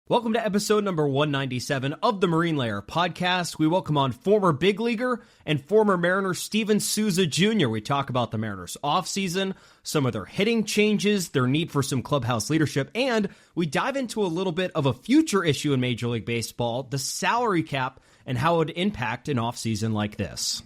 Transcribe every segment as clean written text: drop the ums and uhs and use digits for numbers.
Welcome to episode number 197 of the Marine Layer podcast. We welcome on former big leaguer and former Mariner Steven Souza Jr. We talk about the Mariners' offseason, some of their hitting changes, their need for some clubhouse leadership, and we dive into a little bit of a future issue in Major League Baseball, the salary cap, and how it would impact an offseason like this.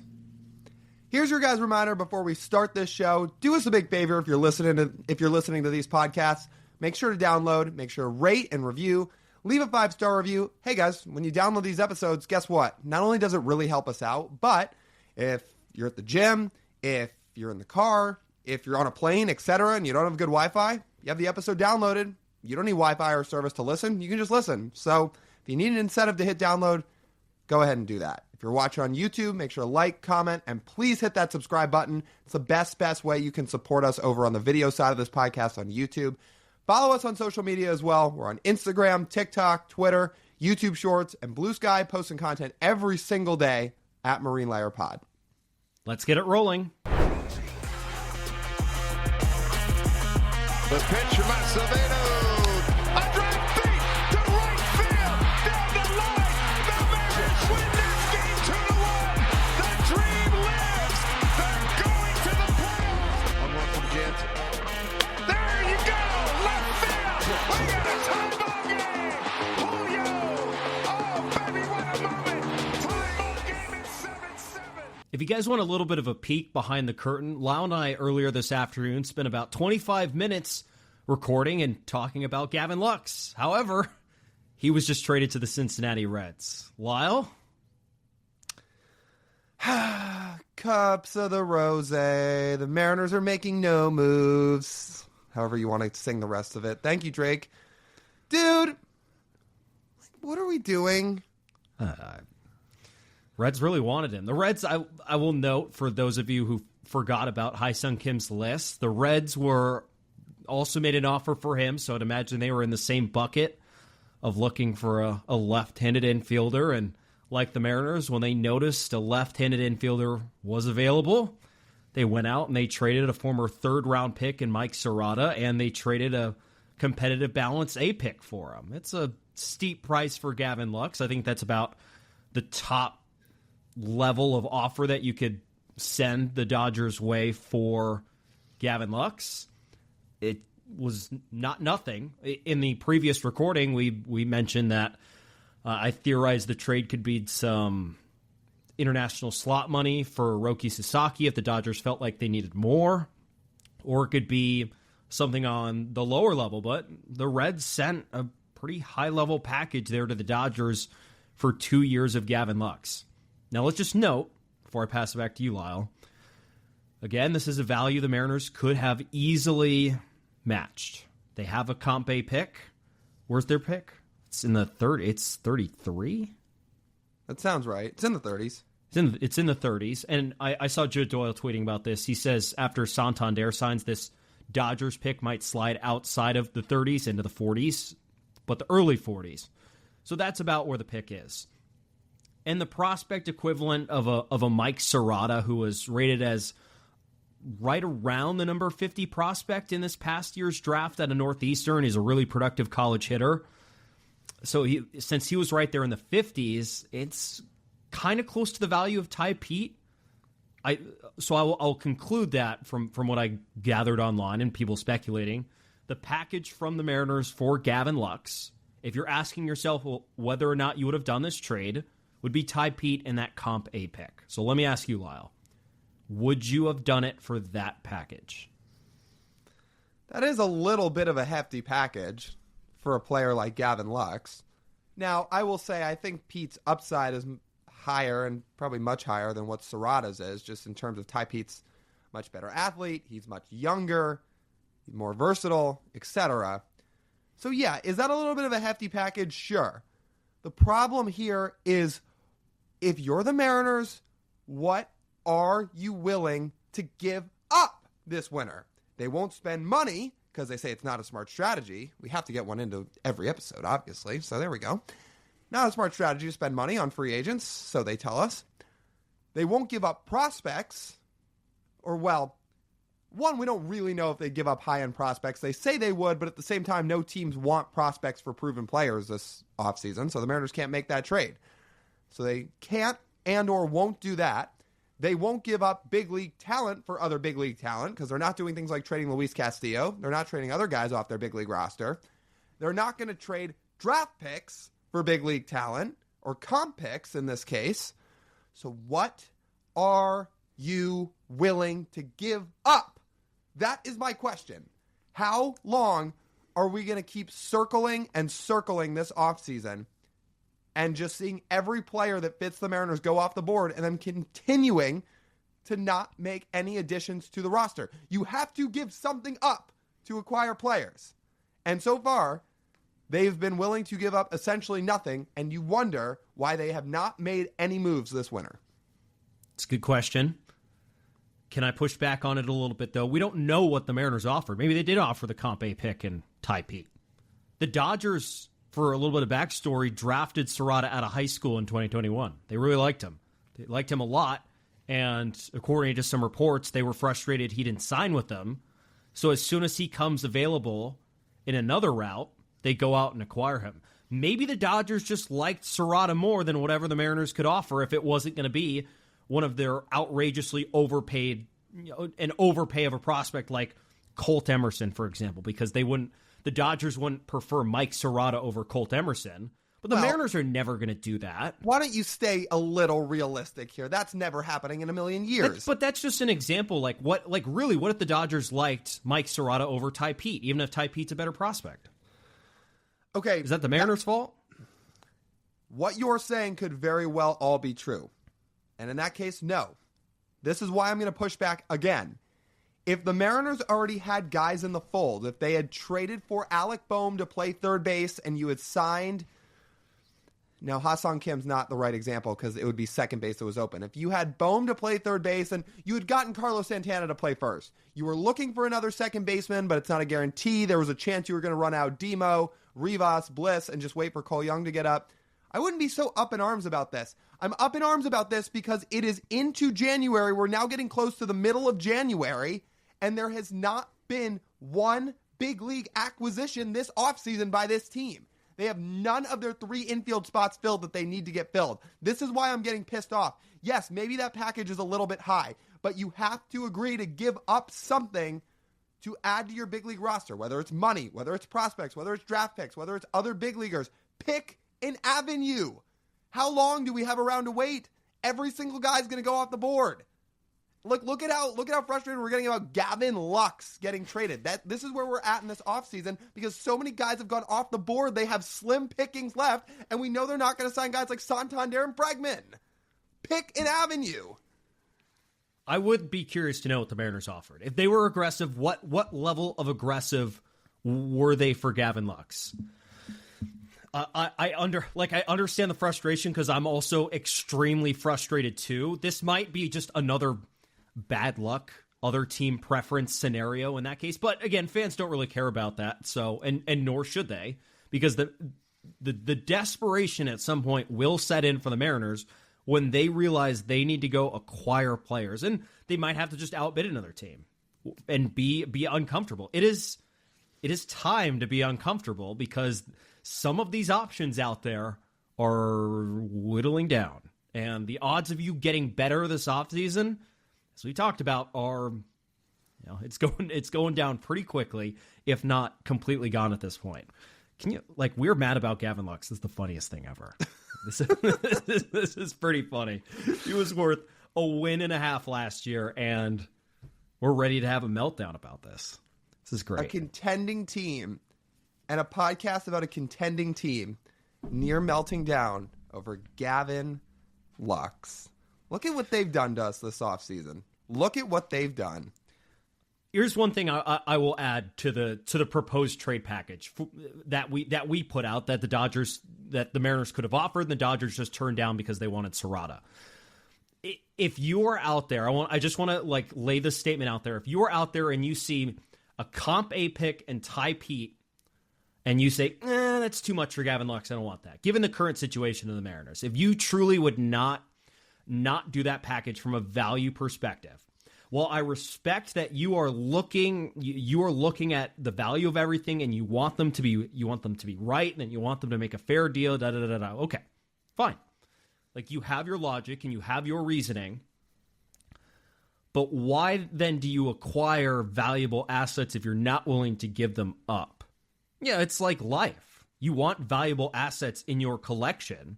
Here's your guys' reminder before we start this show. Do us a big favor if you're listening to these podcasts. Make sure to download, make sure to rate and review. Leave a 5-star review. Hey guys, when you download these episodes, guess what? Not only does it really help us out, but if you're at the gym, if you're in the car, if you're on a plane, etc., and you don't have good Wi-Fi, you have the episode downloaded. You don't need Wi-Fi or service to listen. You can just listen. So if you need an incentive to hit download, go ahead and do that. If you're watching on YouTube, make sure to like, comment, and please hit that subscribe button. It's the best way you can support us over on the video side of this podcast on YouTube. Follow us on social media as well. We're on Instagram, TikTok, Twitter, YouTube Shorts, and Blue Sky, posting content every single day at Marine Layer Pod. Let's get it rolling. The pitch from Acevedo. A drive deep to right field. Down the line. The Mariners win this game 2-1. The dream lives. They're going to the playoffs. 1-1 from Jansen. There you go. Left field. We got a tie ball game. Julio. Oh, baby, what a moment. Tie ball game is 7-7. If you guys want a little bit of a peek behind the curtain, Lyle and I earlier this afternoon spent about 25 minutes recording and talking about Gavin Lux. However, he was just traded to the Cincinnati Reds. Lyle? Cups of the rose. The Mariners are making no moves. However you want to sing the rest of it. Thank you, Drake. Dude, what are we doing? Reds really wanted him. The Reds, I will note, for those of you who forgot about Hai-Sung Kim's list, the Reds were also made an offer for him, so I'd imagine they were in the same bucket of looking for a left-handed infielder. And like the Mariners, when they noticed a left-handed infielder was available, they went out and they traded a former third-round pick in Mike Serrata, and they traded a competitive balance A pick for him. It's a steep price for Gavin Lux. I think that's about the top level of offer that you could send the Dodgers' way for Gavin Lux. It was not nothing. In the previous recording, we mentioned that I theorized the trade could be some international slot money for Roki Sasaki if the Dodgers felt like they needed more, or it could be something on the lower level. But the Reds sent a pretty high-level package there to the Dodgers for 2 years of Gavin Lux. Now, let's just note, before I pass it back to you, Lyle, again, this is a value the Mariners could have easily matched. They have a comp A pick. Where's their pick? It's in the third. It's 33? That sounds right. It's in the 30s. It's in the 30s. And I saw Joe Doyle tweeting about this. He says after Santander signs, this Dodgers pick might slide outside of the 30s into the 40s, but the early 40s. So that's about where the pick is. And the prospect equivalent of a Mike Serrata, who was rated as right around the number 50 prospect in this past year's draft at a Northeastern. He's a really productive college hitter. So since he was right there in the 50s, it's kind of close to the value of Ty Pete. I'll conclude that from what I gathered online and people speculating, the package from the Mariners for Gavin Lux, if you're asking yourself whether or not you would have done this trade, would be Ty Pete and that comp A pick. So let me ask you, Lyle, would you have done it for that package? That is a little bit of a hefty package for a player like Gavin Lux. Now, I will say I think Pete's upside is higher and probably much higher than what Serrata's is, just in terms of Ty Pete's much better athlete. He's much younger, he's more versatile, etc. So yeah, is that a little bit of a hefty package? Sure. The problem here is, if you're the Mariners, what are you willing to give up this winter? They won't spend money because they say it's not a smart strategy. We have to get one into every episode, obviously. So there we go. Not a smart strategy to spend money on free agents, so they tell us. They won't give up prospects, or well, one, we don't really know if they give up high-end prospects. They say they would, but at the same time, no teams want prospects for proven players this offseason, so the Mariners can't make that trade. So they can't and or won't do that. They won't give up big league talent for other big league talent because they're not doing things like trading Luis Castillo. They're not trading other guys off their big league roster. They're not going to trade draft picks for big league talent or comp picks in this case. So what are you willing to give up? That is my question. How long are we going to keep circling and circling this offseason and just seeing every player that fits the Mariners go off the board and then continuing to not make any additions to the roster? You have to give something up to acquire players. And so far, they've been willing to give up essentially nothing, and you wonder why they have not made any moves this winter. It's a good question. Can I push back on it a little bit, though? We don't know what the Mariners offered. Maybe they did offer the Comp A pick and Ty Pete. The Dodgers, for a little bit of backstory, drafted Serrata out of high school in 2021. They really liked him. They liked him a lot, and according to some reports, they were frustrated he didn't sign with them. So as soon as he comes available in another route, they go out and acquire him. Maybe the Dodgers just liked Serrata more than whatever the Mariners could offer if it wasn't going to be one of their outrageously overpaid, an overpay of a prospect like Colt Emerson, for example, because the Dodgers wouldn't prefer Mike Serrata over Colt Emerson. But the Mariners are never going to do that. Why don't you stay a little realistic here? That's never happening in a million years. But that's just an example. What if the Dodgers liked Mike Serrata over Ty Pete, even if Ty Pete's a better prospect? Okay. Is that the Mariners' fault? What you're saying could very well all be true. And in that case, no. This is why I'm going to push back again. If the Mariners already had guys in the fold, if they had traded for Alec Boehm to play third base and you had signed... Now, Ha-Seong Kim's not the right example because it would be second base that was open. If you had Boehm to play third base and you had gotten Carlos Santana to play first, you were looking for another second baseman, but it's not a guarantee. There was a chance you were going to run out Demo, Rivas, Bliss, and just wait for Cole Young to get up. I wouldn't be so up in arms about this. I'm up in arms about this because it is into January. We're now getting close to the middle of January, and there has not been one big league acquisition this offseason by this team. They have none of their 3 infield spots filled that they need to get filled. This is why I'm getting pissed off. Yes, maybe that package is a little bit high, but you have to agree to give up something to add to your big league roster, whether it's money, whether it's prospects, whether it's draft picks, whether it's other big leaguers. Pick an avenue. How long do we have around to wait? Every single guy's going to go off the board. Look at how frustrated we're getting about Gavin Lux getting traded. This is where we're at in this offseason because so many guys have gone off the board. They have slim pickings left, and we know they're not going to sign guys like Santander and Bregman. Pick an avenue. I would be curious to know what the Mariners offered. If they were aggressive, what level of aggressive were they for Gavin Lux? I understand the frustration because I'm also extremely frustrated too. This might be just another bad luck, other team preference scenario in that case. But again, fans don't really care about that. So, and nor should they, because the desperation at some point will set in for the Mariners when they realize they need to go acquire players, and they might have to just outbid another team and be uncomfortable. It is time to be uncomfortable because some of these options out there are whittling down, and the odds of you getting better this offseason, as we talked about, are, it's going down pretty quickly, if not completely gone at this point. We're mad about Gavin Lux. This is the funniest thing ever. This is pretty funny. He was worth a win and a half last year, and we're ready to have a meltdown about this. This is great. A contending team and a podcast about a contending team near melting down over Gavin Lux. Look at what they've done to us this offseason. Look at what they've done. Here's one thing I will add to the proposed trade package that we put out that the Mariners could have offered, and the Dodgers just turned down because they wanted Serrata. If you are out there, I just want to lay this statement out there. If you are out there and you see a Comp A pick and Ty Pete, and you say, that's too much for Gavin Lux, I don't want that. Given the current situation of the Mariners, if you truly would not do that package from a value perspective, While I respect that you are looking at the value of everything and you want them to be right and you want them to make a fair deal, okay, fine. Like, you have your logic and you have your reasoning. But why then do you acquire valuable assets if you're not willing to give them up? Yeah, it's like life. You want valuable assets in your collection.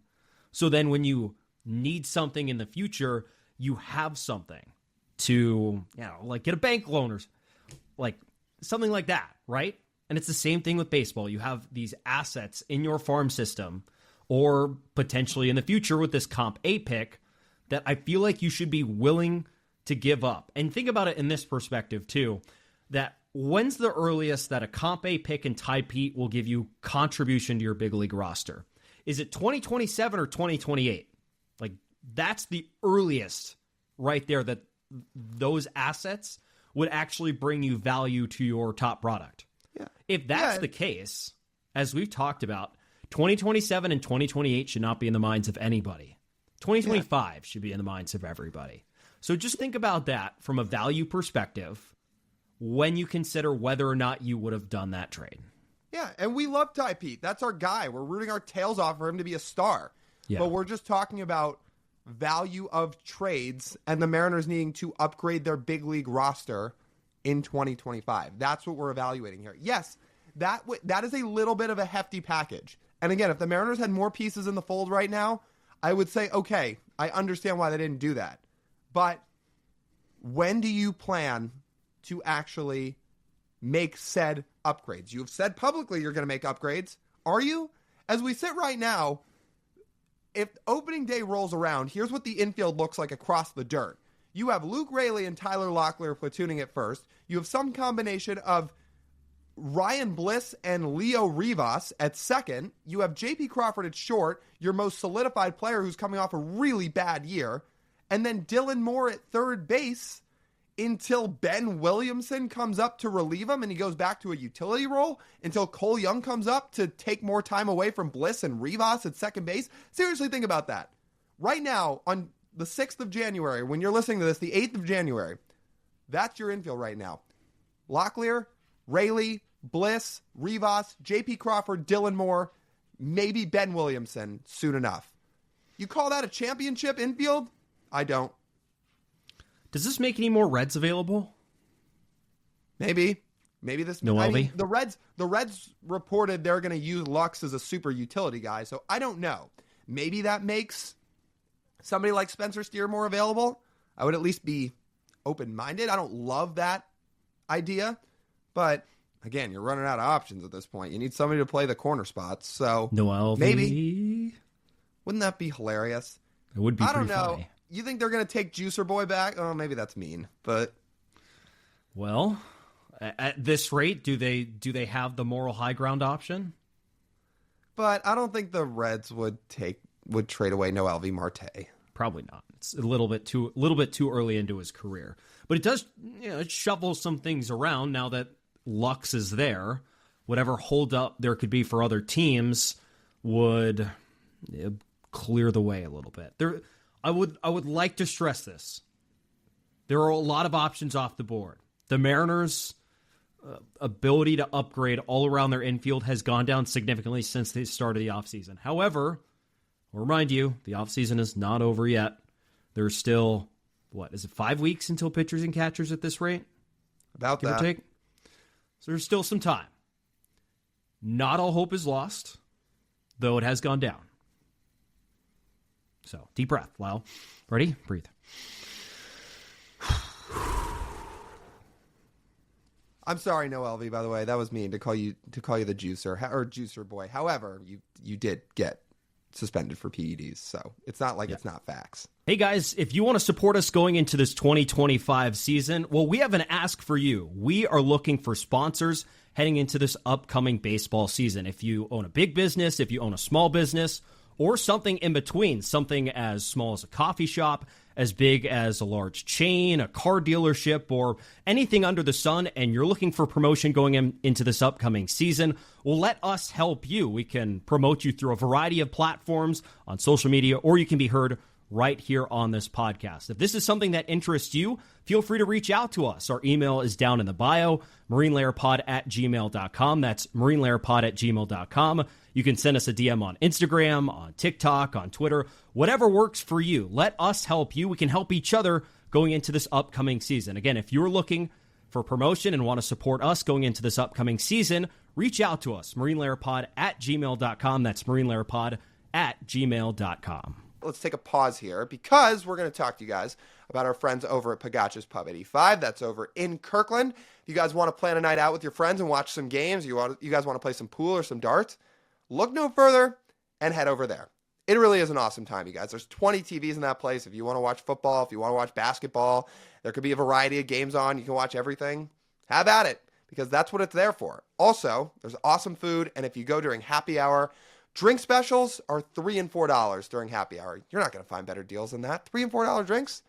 So then when you need something in the future, you have something to, like get a bank loan or like something like that, right? And it's the same thing with baseball. You have these assets in your farm system, or potentially in the future with this Comp A pick, that I feel like you should be willing to give up. And think about it in this perspective too, that when's the earliest that a Comp A pick and Ty Pete will give you contribution to your big league roster? Is it 2027 or 2028? Like, that's the earliest right there that those assets would actually bring you value to your top product. Yeah. If that's the case, as we've talked about, 2027 and 2028 should not be in the minds of anybody. 2025 should be in the minds of everybody. So just think about that from a value perspective when you consider whether or not you would have done that trade. Yeah, and we love Ty Pete. That's our guy. We're rooting our tails off for him to be a star. Yeah. But we're just talking about value of trades and the Mariners needing to upgrade their big league roster in 2025. That's what we're evaluating here. Yes, that is a little bit of a hefty package. And again, if the Mariners had more pieces in the fold right now, I would say, okay, I understand why they didn't do that. But when do you plan to actually make said upgrades? You have said publicly you're going to make upgrades. Are you? As we sit right now, if opening day rolls around, here's what the infield looks like across the dirt. You have Luke Raley and Tyler Locklear platooning at first. You have some combination of Ryan Bliss and Leo Rivas at second. You have J.P. Crawford at short, your most solidified player who's coming off a really bad year. And then Dylan Moore at third base until Ben Williamson comes up to relieve him and he goes back to a utility role, until Cole Young comes up to take more time away from Bliss and Rivas at second base. Seriously, think about that. Right now, on the 6th of January, when you're listening to this, the 8th of January, that's your infield right now. Locklear, Raley, Bliss, Rivas, J.P. Crawford, Dylan Moore, maybe Ben Williamson soon enough. You call that a championship infield? I don't. Does this make any more Reds available? Maybe this. No, I mean, the Reds reported they're going to use Lux as a super utility guy, so I don't know. Maybe that makes somebody like Spencer Steer more available. I would at least be open-minded. I don't love that idea, but again, you're running out of options at this point. You need somebody to play the corner spots, so maybe. Wouldn't that be hilarious? It would be. I don't know. Funny. You think they're going to take Juicer Boy back? Oh, maybe that's mean, but well, at this rate, do they have the moral high ground option? But I don't think the Reds would trade away Noelvi Marte. Probably not. It's a little bit too early into his career. But it does, it shuffles some things around now that Lux is there. Whatever holdup there could be for other teams would clear the way a little bit. I would like to stress this. There are a lot of options off the board. The Mariners' ability to upgrade all around their infield has gone down significantly since the start of the offseason. However, I'll remind you, the offseason is not over yet. There's still, 5 weeks until pitchers and catchers at this rate? About Give that. or take? So there's still some time. Not all hope is lost, though it has gone down. So, deep breath, Lyle. Ready? Breathe. I'm sorry, Noelvi, by the way. That was mean to call you the juicer or juicer boy. However, you did get suspended for PEDs, so it's not like it's not facts. Hey guys, if you want to support us going into this 2025 season, well, we have an ask for you. We are looking for sponsors heading into this upcoming baseball season. If you own a big business, if you own a small business, or something in between, something as small as a coffee shop, as big as a large chain, a car dealership, or anything under the sun, and you're looking for promotion going into this upcoming season, well, let us help you. We can promote you through a variety of platforms on social media, or you can be heard right here on this podcast. If this is something that interests you, feel free to reach out to us. Our email is down in the bio, marinelairpod@gmail.com. That's marinelairpod@gmail.com. You can send us a DM on Instagram, on TikTok, on Twitter, whatever works for you. Let us help you. We can help each other going into this upcoming season. Again, if you're looking for promotion and want to support us going into this upcoming season, reach out to us, marinelairpod@gmail.com. That's marinelairpod@gmail.com. Let's take a pause here because we're going to talk to you guys about our friends over at Pagacci's Pub 85. That's over in Kirkland. If you guys want to plan a night out with your friends and watch some games, you guys want to play some pool or some darts, look no further and head over there. It really is an awesome time, you guys. There's 20 TVs in that place. If you want to watch football, if you want to watch basketball, there could be a variety of games on. You can watch everything. Have at it, because that's what it's there for. Also, there's awesome food, and if you go during happy hour, drink specials are $3 and $4 during happy hour. You're not going to find better deals than that. $3 and $4 drinks?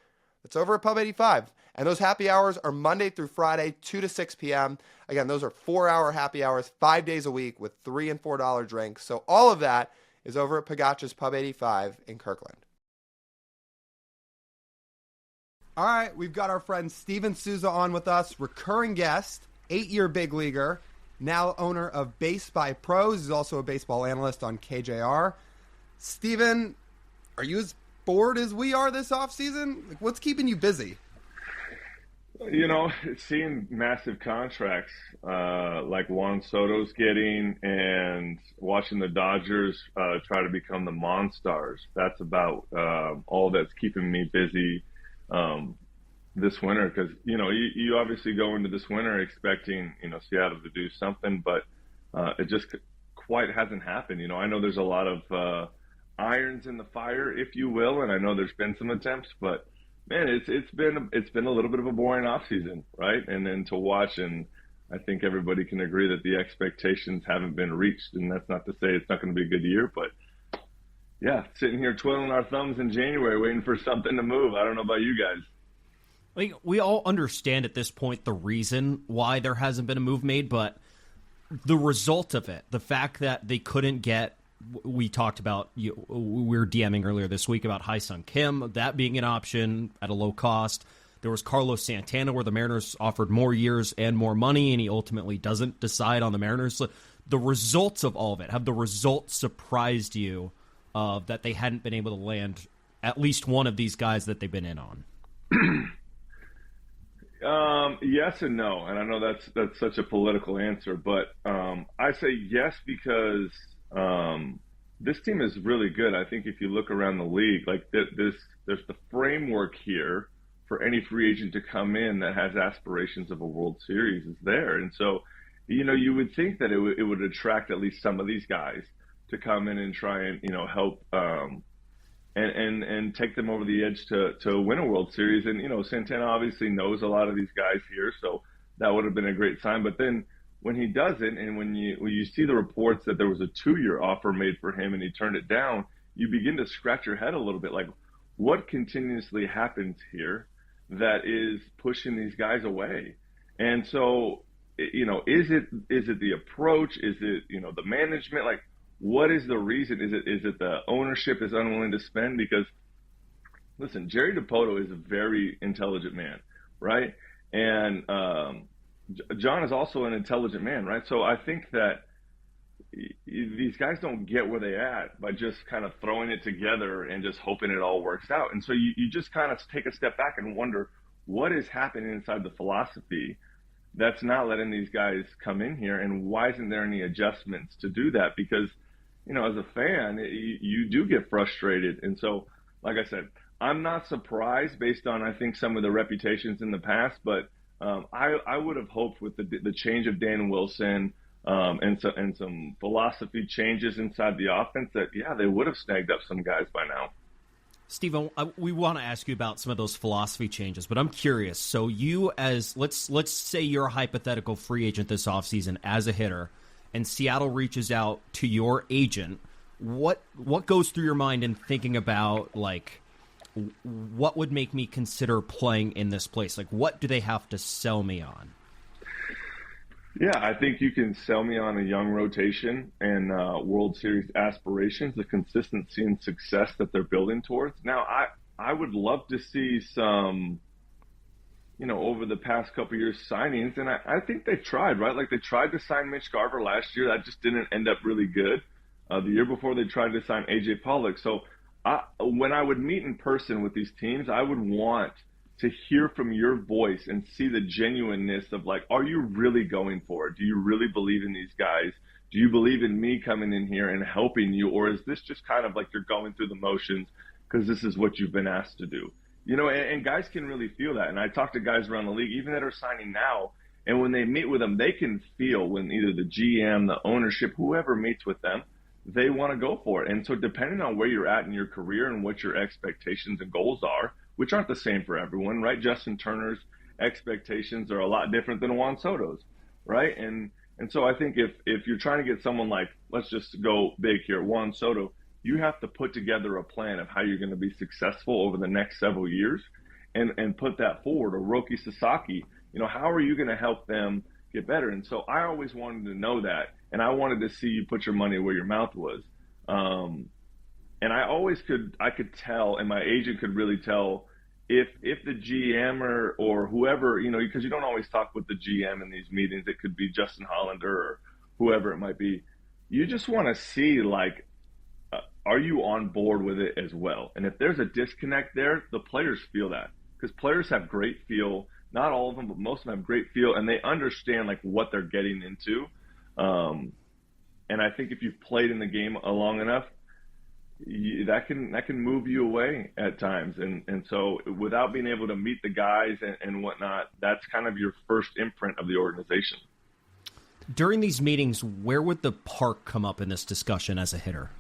It's over at Pub 85. And those happy hours are Monday through Friday, 2 to 6 p.m. Again, those are 4-hour happy hours, 5 days a week with $3 and $4 drinks. So all of that is over at Pagacci's Pub 85 in Kirkland. All right, we've got our friend Steven Souza on with us, recurring guest, 8-year big leaguer, now owner of Base by Pros. He's also a baseball analyst on KJR. Steven, are you as bored as we are this offseason? Like, what's keeping you busy? You know, seeing massive contracts like Juan Soto's getting, and watching the Dodgers try to become the Monstars. That's about all that's keeping me busy this winter, because, you know, you obviously go into this winter expecting, you know, Seattle to do something, but it just quite hasn't happened. You know, I know there's a lot of irons in the fire, if you will, and I know there's been some attempts, but man, it's been a little bit of a boring offseason, right? And then to watch, and I think everybody can agree that the expectations haven't been reached, and that's not to say it's not going to be a good year, but yeah, sitting here twiddling our thumbs in January waiting for something to move. I don't know about you guys. Like, we all understand at this point the reason why there hasn't been a move made, but the result of it, the fact that they couldn't get, we talked about, we were DMing earlier this week about Hai-Sung Kim, that being an option at a low cost. There was Carlos Santana, where the Mariners offered more years and more money, and he ultimately doesn't decide on the Mariners. So the results of all of it, have the results surprised you that they hadn't been able to land at least one of these guys that they've been in on? Yes and no, and I know that's such a political answer, but I say yes because this team is really good. I think if you look around the league, like there's the framework here for any free agent to come in that has aspirations of a World Series is there, and so, you know, you would think that it would attract at least some of these guys to come in and try and, you know, help and take them over the edge to win a World Series. And, you know, Santana obviously knows a lot of these guys here, so that would have been a great sign. But then when he doesn't, and when you see the reports that there was a 2-year offer made for him and he turned it down, you begin to scratch your head a little bit, like, what continuously happens here that is pushing these guys away? And so, you know, is it the approach? Is it, you know, the management? Like, what is the reason? Is it the ownership is unwilling to spend? Because, listen, Jerry DiPoto is a very intelligent man, right? And John is also an intelligent man, right? So I think that these guys don't get where they're at by just kind of throwing it together and just hoping it all works out. And so you just kind of take a step back and wonder what is happening inside the philosophy that's not letting these guys come in here, and why isn't there any adjustments to do that? Because, you know, as a fan, you do get frustrated. And so, like I said, I'm not surprised based on, I think, some of the reputations in the past, but I would have hoped with the change of Dan Wilson and some philosophy changes inside the offense that, yeah, they would have snagged up some guys by now. Steven, we want to ask you about some of those philosophy changes, but I'm curious. So you, as let's say you're a hypothetical free agent this offseason as a hitter, and Seattle reaches out to your agent, what goes through your mind in thinking about, like, what would make me consider playing in this place? Like, what do they have to sell me on? Yeah, I think you can sell me on a young rotation and World Series aspirations, the consistency and success that they're building towards. Now, I would love to see some, over the past couple of years signings, and I think they tried, right? Like they tried to sign Mitch Garver last year. That just didn't end up really good. The year before, they tried to sign A.J. Pollock. So when I would meet in person with these teams, I would want to hear from your voice and see the genuineness of like, are you really going for it? Do you really believe in these guys? Do you believe in me coming in here and helping you? Or is this just kind of like you're going through the motions because this is what you've been asked to do? And guys can really feel that. And I talk to guys around the league, even that are signing now, and when they meet with them, they can feel when either the GM, the ownership, whoever meets with them, they want to go for it. And so depending on where you're at in your career and what your expectations and goals are, which aren't the same for everyone, right? Justin Turner's expectations are a lot different than Juan Soto's, right? And so I think if you're trying to get someone like, let's just go big here, Juan Soto, you have to put together a plan of how you're going to be successful over the next several years and put that forward. Or Roki Sasaki, how are you going to help them get better? And so I always wanted to know that, and I wanted to see you put your money where your mouth was. And I could tell, and my agent could really tell if the GM or whoever, because you don't always talk with the GM in these meetings. It could be Justin Hollander or whoever it might be. You just want to see, like, are you on board with it as well? And if there's a disconnect there, the players feel that, because players have great feel. Not all of them, but most of them have great feel, and they understand like what they're getting into. And I think if you've played in the game long enough, that can move you away at times. And so without being able to meet the guys and whatnot, that's kind of your first imprint of the organization. During these meetings, where would the park come up in this discussion as a hitter?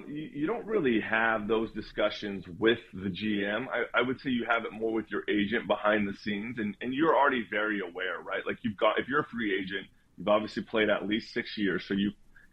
You don't really have those discussions with the GM. I would say you have it more with your agent behind the scenes, and you're already very aware, right? Like if you're a free agent, you've obviously played at least 6 years, so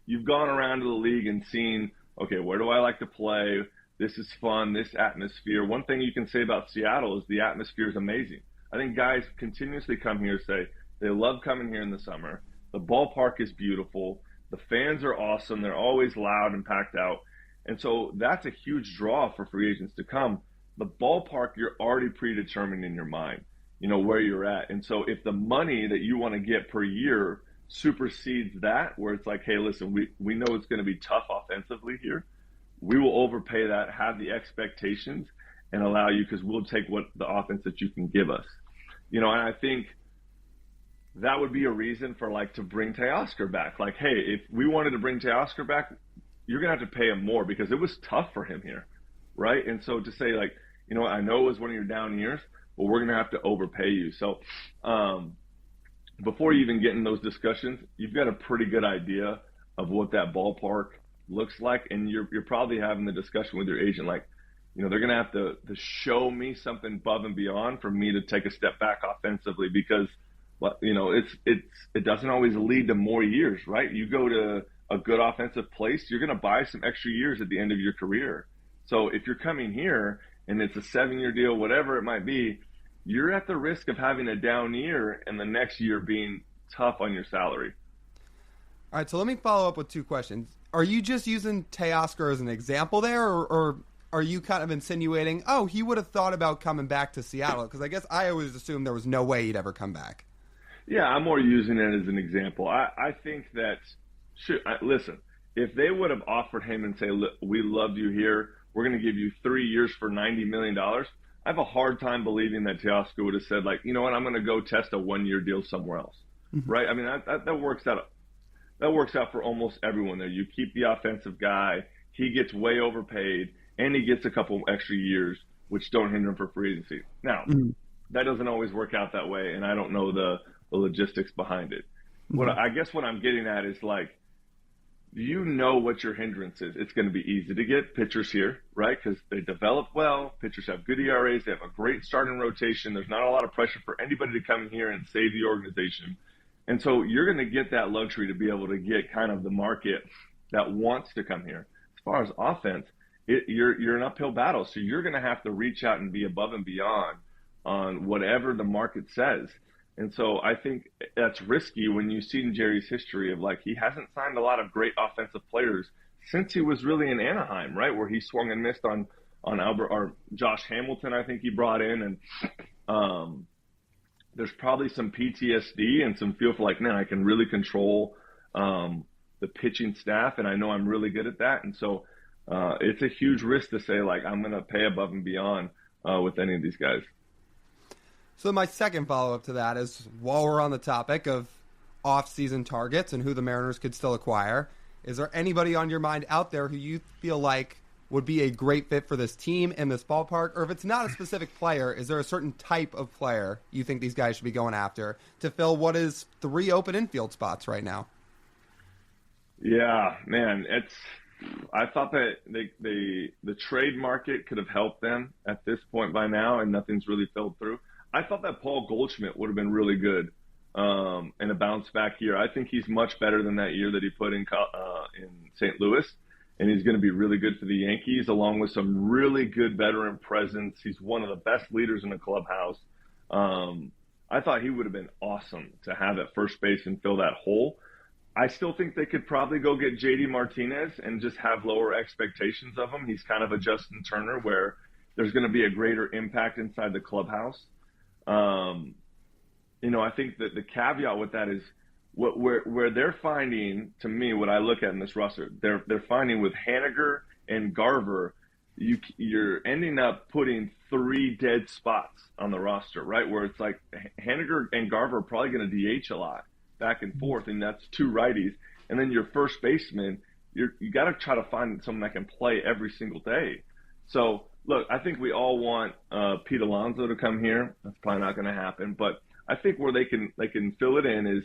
you've gone around to the league and seen, okay, where do I like to play? This is fun, this atmosphere. One thing you can say about Seattle is the atmosphere is amazing. I think guys continuously come here say they love coming here in the summer. The ballpark is beautiful. The fans are awesome. They're always loud and packed out. And so that's a huge draw for free agents to come. The ballpark, you're already predetermined in your mind, where you're at. And so if the money that you want to get per year supersedes that, where it's like, hey, listen, we know it's going to be tough offensively here. We will overpay that, have the expectations, and allow you, because we'll take what the offense that you can give us. And I think that would be a reason for to bring Teoscar back. Like, hey, if we wanted to bring Teoscar back, you're going to have to pay him more because it was tough for him here, right? And so to say I know it was one of your down years, but we're going to have to overpay you. So before you even get in those discussions, you've got a pretty good idea of what that ballpark looks like, and you're probably having the discussion with your agent they're going to have to show me something above and beyond for me to take a step back offensively, because it doesn't always lead to more years, right? You go to a good offensive place, you're going to buy some extra years at the end of your career. So if you're coming here and it's a 7-year deal, whatever it might be, you're at the risk of having a down year and the next year being tough on your salary. All right, so let me follow up with 2 questions. Are you just using Teoscar as an example there, or are you kind of insinuating, oh, he would have thought about coming back to Seattle? Because I guess I always assumed there was no way he'd ever come back. Yeah, I'm more using it as an example. I think that, listen, if they would have offered him and say, look, we loved you here, we're going to give you 3 years for $90 million, I have a hard time believing that Teoscar would have said, you know what, I'm going to go test a 1-year deal somewhere else, right? I mean, that works out. That works out for almost everyone there. You keep the offensive guy, he gets way overpaid, and he gets a couple extra years, which don't hinder him for free agency. Now, that doesn't always work out that way, and I don't know the logistics behind it. What I'm getting at is what your hindrance is. It's going to be easy to get pitchers here, right? Because they develop well. Pitchers have good ERAs. They have a great starting rotation. There's not a lot of pressure for anybody to come in here and save the organization. And so you're going to get that luxury to be able to get kind of the market that wants to come here. As far as offense, you're an uphill battle. So you're going to have to reach out and be above and beyond on whatever the market says. And so I think that's risky when you've seen Jerry's history of, like, he hasn't signed a lot of great offensive players since he was really in Anaheim, right, where he swung and missed on Albert or Josh Hamilton, I think he brought in. And there's probably some PTSD and some feel for, like, man, I can really control the pitching staff, and I know I'm really good at that. And so it's a huge risk to say, like, I'm going to pay above and beyond with any of these guys. So my second follow-up to that is, while we're on the topic of off-season targets and who the Mariners could still acquire, is there anybody on your mind out there who you feel like would be a great fit for this team in this ballpark? Or if it's not a specific player, is there a certain type of player you think these guys should be going after to fill what is 3 open infield spots right now? Yeah, man, I thought that the trade market could have helped them at this point by now, and nothing's really filled through. I thought that Paul Goldschmidt would have been really good in a bounce back year. I think he's much better than that year that he put in St. Louis, and he's going to be really good for the Yankees, along with some really good veteran presence. He's one of the best leaders in the clubhouse. I thought he would have been awesome to have at first base and fill that hole. I still think they could probably go get JD Martinez and just have lower expectations of him. He's kind of a Justin Turner, where there's going to be a greater impact inside the clubhouse. I think that the caveat with that is where they're finding, to me, what I look at in this roster, they're finding with Haniger and Garver, you're ending up putting 3 dead spots on the roster, right? Where it's like Haniger and Garver are probably going to DH a lot, back and forth, and that's 2 righties. And then your first baseman, you got to try to find someone that can play every single day. So, look, I think we all want Pete Alonso to come here. That's probably not going to happen. But I think where they can fill it in is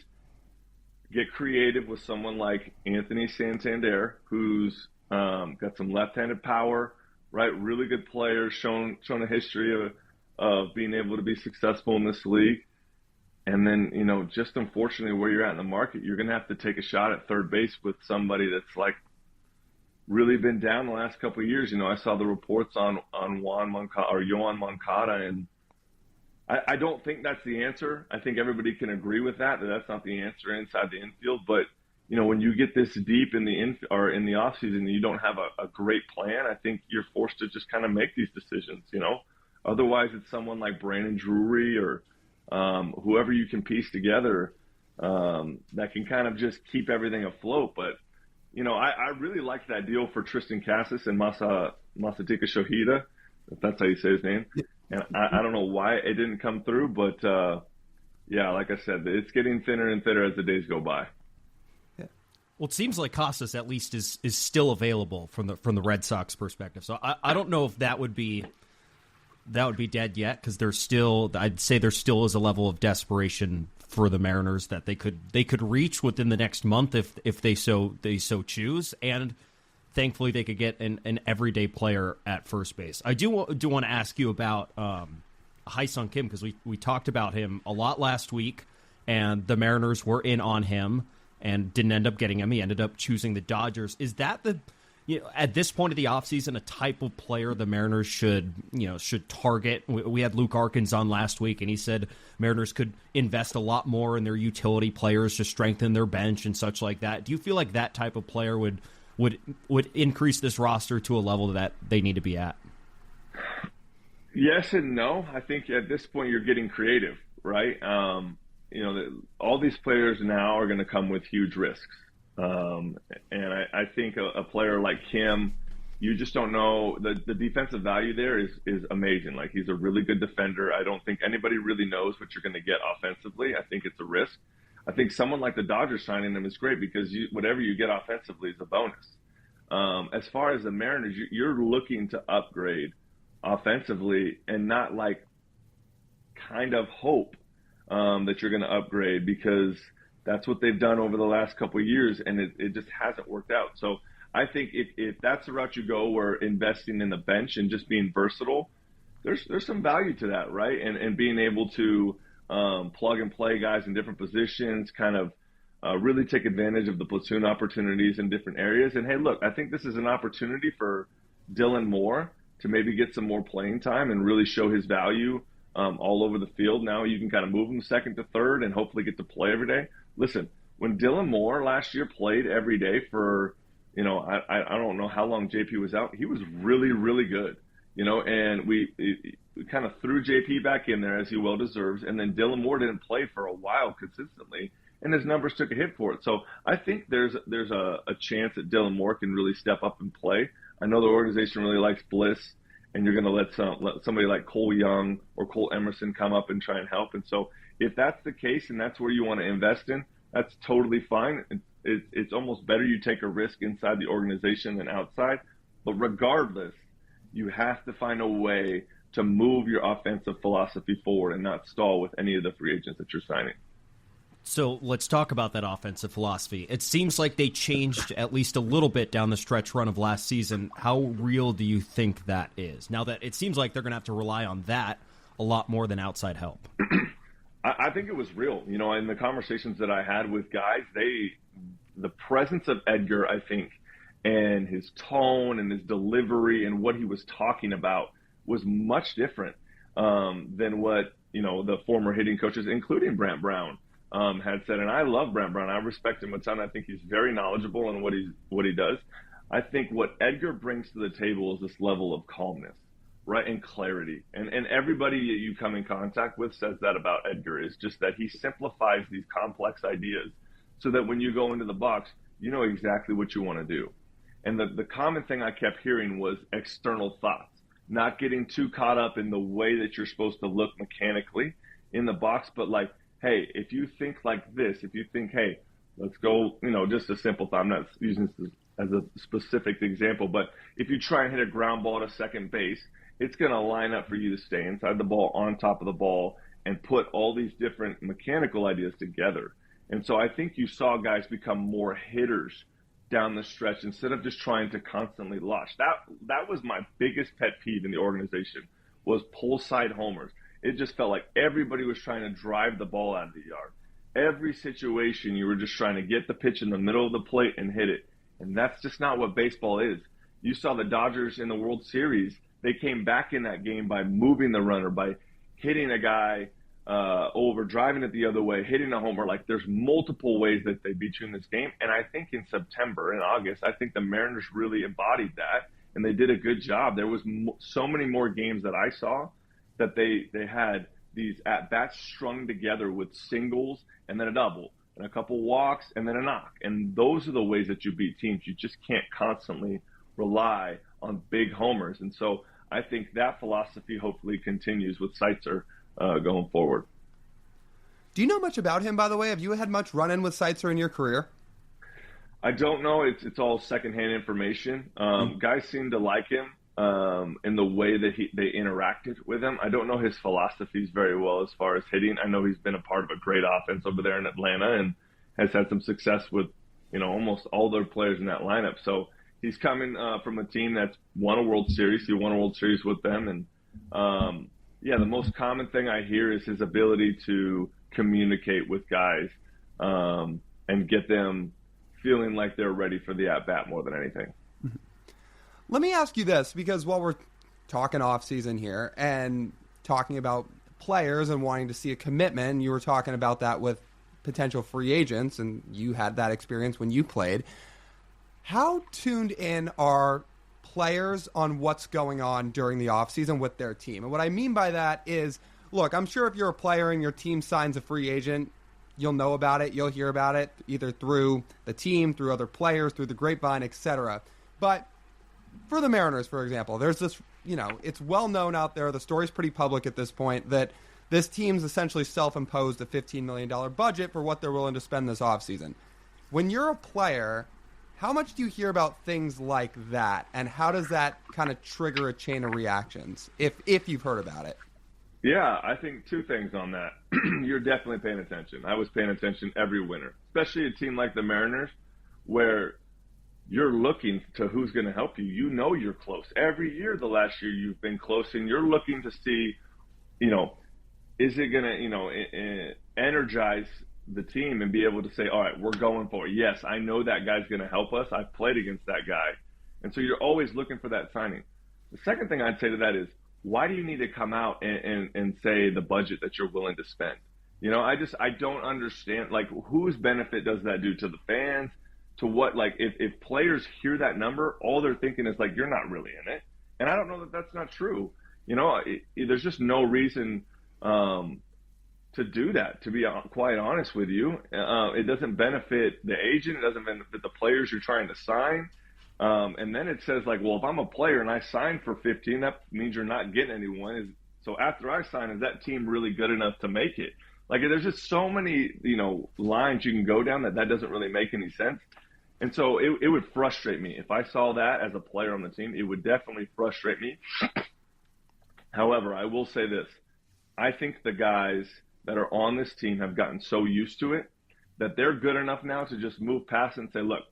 get creative with someone like Anthony Santander, who's got some left-handed power, right? Really good player, shown a history of being able to be successful in this league. And then, just unfortunately where you're at in the market, you're going to have to take a shot at third base with somebody that's like really been down the last couple of years. I saw the reports on Yohan Moncada, and I don't think that's the answer. I think everybody can agree with that that's not the answer inside the infield. But, when you get this deep in the offseason and you don't have a great plan, I think you're forced to just kind of make these decisions, Otherwise, it's someone like Brandon Drury or whoever you can piece together that can kind of just keep everything afloat. But, I really like that deal for Tristan Casas and Masataka Shohida, if that's how you say his name. And I don't know why it didn't come through, but, like I said, it's getting thinner and thinner as the days go by. Well, it seems like Casas at least is still available from the Red Sox perspective. So I don't know if that would be dead yet, because I'd say there still is a level of desperation for the Mariners that they could reach within the next month if they so choose, and thankfully they could get an everyday player at first base. I do want to ask you about Hyun Kim, because we talked about him a lot last week, and the Mariners were in on him and didn't end up getting him. He ended up choosing the Dodgers. Is that at this point of the offseason, a type of player the Mariners should target? We had Luke Arkins on last week, and he said Mariners could invest a lot more in their utility players to strengthen their bench and such like that. Do you feel like that type of player would increase this roster to a level that they need to be at? Yes and no. I think at this point you're getting creative, right? All these players now are going to come with huge risks. And I think a player like Kim, you just don't know. The defensive value there is amazing. Like, he's a really good defender. I don't think anybody really knows what you're going to get offensively. I think it's a risk. I think someone like the Dodgers signing him is great, because whatever you get offensively is a bonus. As far as the Mariners, you're looking to upgrade offensively and not like kind of hope that you're going to upgrade, because that's what they've done over the last couple of years, and it just hasn't worked out. So I think if that's the route you go, where investing in the bench and just being versatile, there's some value to that, right? And being able to plug and play guys in different positions, kind of really take advantage of the platoon opportunities in different areas. And, hey, look, I think this is an opportunity for Dylan Moore to maybe get some more playing time and really show his value all over the field. Now you can kind of move him second to third and hopefully get to play every day. Listen, when Dylan Moore last year played every day for, I don't know how long JP was out, he was really, really good, and we kind of threw JP back in there, as he well deserves, and then Dylan Moore didn't play for a while consistently, and his numbers took a hit for it. So I think there's a chance that Dylan Moore can really step up and play. I know the organization really likes Bliss, and you're going to let somebody like Cole Young or Cole Emerson come up and try and help. And so if that's the case and that's where you want to invest in, that's totally fine. It's almost better you take a risk inside the organization than outside. But regardless, you have to find a way to move your offensive philosophy forward and not stall with any of the free agents that you're signing. So let's talk about that offensive philosophy. It seems like they changed at least a little bit down the stretch run of last season. How real do you think that is? Now that it seems like they're going to have to rely on that a lot more than outside help. I think it was real. In the conversations that I had with guys, the presence of Edgar, I think, and his tone and his delivery and what he was talking about was much different than what, the former hitting coaches, including Brant Brown, had said. And I love Brant Brown. I respect him a ton. I think he's very knowledgeable in what he does. I think what Edgar brings to the table is this level of calmness, right, and clarity. And everybody that you come in contact with says that about Edgar, is just that he simplifies these complex ideas so that when you go into the box, you know exactly what you want to do. And the common thing I kept hearing was external thoughts, not getting too caught up in the way that you're supposed to look mechanically in the box, but like, hey, if you think like this, if you think, hey, let's go, just a simple thought. I'm not using this as a specific example, but if you try and hit a ground ball to second base, it's going to line up for you to stay inside the ball, on top of the ball, and put all these different mechanical ideas together. And so I think you saw guys become more hitters down the stretch instead of just trying to constantly launch. That was my biggest pet peeve in the organization, was pull side homers. It just felt like everybody was trying to drive the ball out of the yard. Every situation you were just trying to get the pitch in the middle of the plate and hit it. And that's just not what baseball is. You saw the Dodgers in the World Series. They came back in that game by moving the runner, by hitting a guy over, driving it the other way, hitting a homer. Like, there's multiple ways that they beat you in this game. And I think in September and August, I think the Mariners really embodied that, and they did a good job. There was so many more games that I saw that they had these at-bats strung together with singles and then a double and a couple walks and then a knock. And those are the ways that you beat teams. You just can't constantly rely on big homers. And so I think that philosophy hopefully continues with Seitzer going forward. Do you know much about him, by the way? Have you had much run-in with Seitzer in your career? I don't know. It's all secondhand information. Guys seem to like him in the way that they interacted with him. I don't know his philosophies very well as far as hitting. I know he's been a part of a great offense over there in Atlanta and has had some success with, almost all their players in that lineup. So he's coming from a team that's won a World Series. He won a World Series with them. And, the most common thing I hear is his ability to communicate with guys and get them feeling like they're ready for the at-bat more than anything. Let me ask you this, because while we're talking off-season here and talking about players and wanting to see a commitment, you were talking about that with potential free agents, and you had that experience when you played. How tuned in are players on what's going on during the offseason with their team? And what I mean by that is, look, I'm sure if you're a player and your team signs a free agent, you'll know about it, you'll hear about it, either through the team, through other players, through the grapevine, etc. But for the Mariners, for example, there's this, it's well known out there, the story's pretty public at this point, that this team's essentially self-imposed a $15 million budget for what they're willing to spend this offseason. When you're a player, how much do you hear about things like that, and how does that kind of trigger a chain of reactions, if you've heard about it? Yeah, I think two things on that. You're definitely paying attention. I was paying attention every winter, especially a team like the Mariners, where you're looking to who's going to help you. You're close. Every year, the last year, you've been close, and you're looking to see, is it going to, energize the team and be able to say, all right, we're going for it. Yes, I know that guy's going to help us. I've played against that guy. And so you're always looking for that signing. The second thing I'd say to that is, why do you need to come out and say the budget that you're willing to spend? You know, I don't understand, like, whose benefit does that do to the fans? To what, like, if players hear that number, all they're thinking is, like, you're not really in it. And I don't know that that's not true. You know, there's just no reason to do that, to be quite honest with you. It doesn't benefit the agent. It doesn't benefit the players you're trying to sign. And then it says, like, well, if I'm a player and I sign for 15, that means you're not getting anyone. So after I sign, is that team really good enough to make it? Like, there's just so many, you know, lines you can go down that doesn't really make any sense. And so it would frustrate me. If I saw that as a player on the team, it would definitely frustrate me. However, I will say this. I think the guys that are on this team have gotten so used to it that they're good enough now to just move past it and say, look,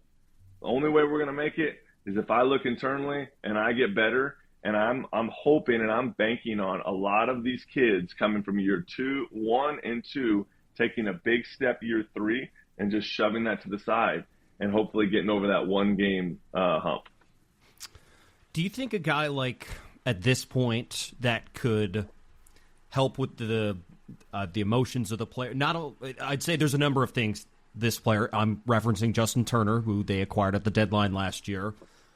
the only way we're going to make it is if I look internally and I get better. And I'm hoping and I'm banking on a lot of these kids coming from year 1 and 2, taking a big step year 3 and just shoving that to the side and hopefully getting over that one game hump. Do you think a guy like, at this point, that could help with the emotions of the player? I'd say there's a number of things this player, I'm referencing Justin Turner, who they acquired at the deadline last year,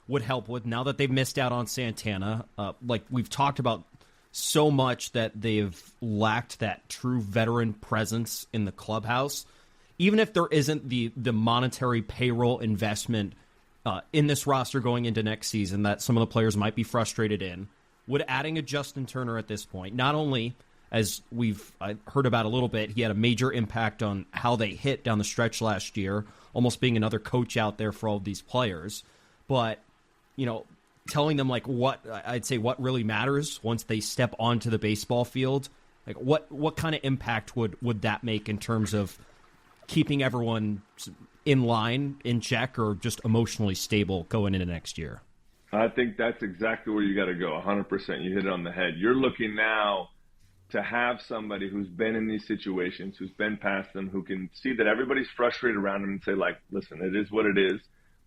would help with now that they've missed out on Santana. Like we've talked about so much that they've lacked that true veteran presence in the clubhouse. Even if there isn't the monetary payroll investment in this roster going into next season that some of the players might be frustrated in, would adding a Justin Turner at this point, not only, as we've heard about a little bit, he had a major impact on how they hit down the stretch last year, almost being another coach out there for all of these players, but you know, telling them like what really matters once they step onto the baseball field, like what kind of impact would that make in terms of keeping everyone in line, in check, or just emotionally stable going into next year? I think that's exactly where you got to go. 100%. You hit it on the head. You're looking now to have somebody who's been in these situations, who's been past them, who can see that everybody's frustrated around them and say, like, listen, it is what it is.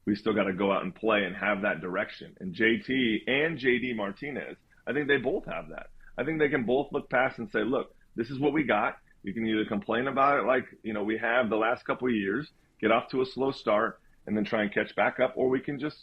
We still got to go out and play and have that direction. And JT and JD Martinez, I think they both have that. I think they can both look past and say, look, this is what we got. You can either complain about it like, you know, we have the last couple of years, get off to a slow start, and then try and catch back up, or we can just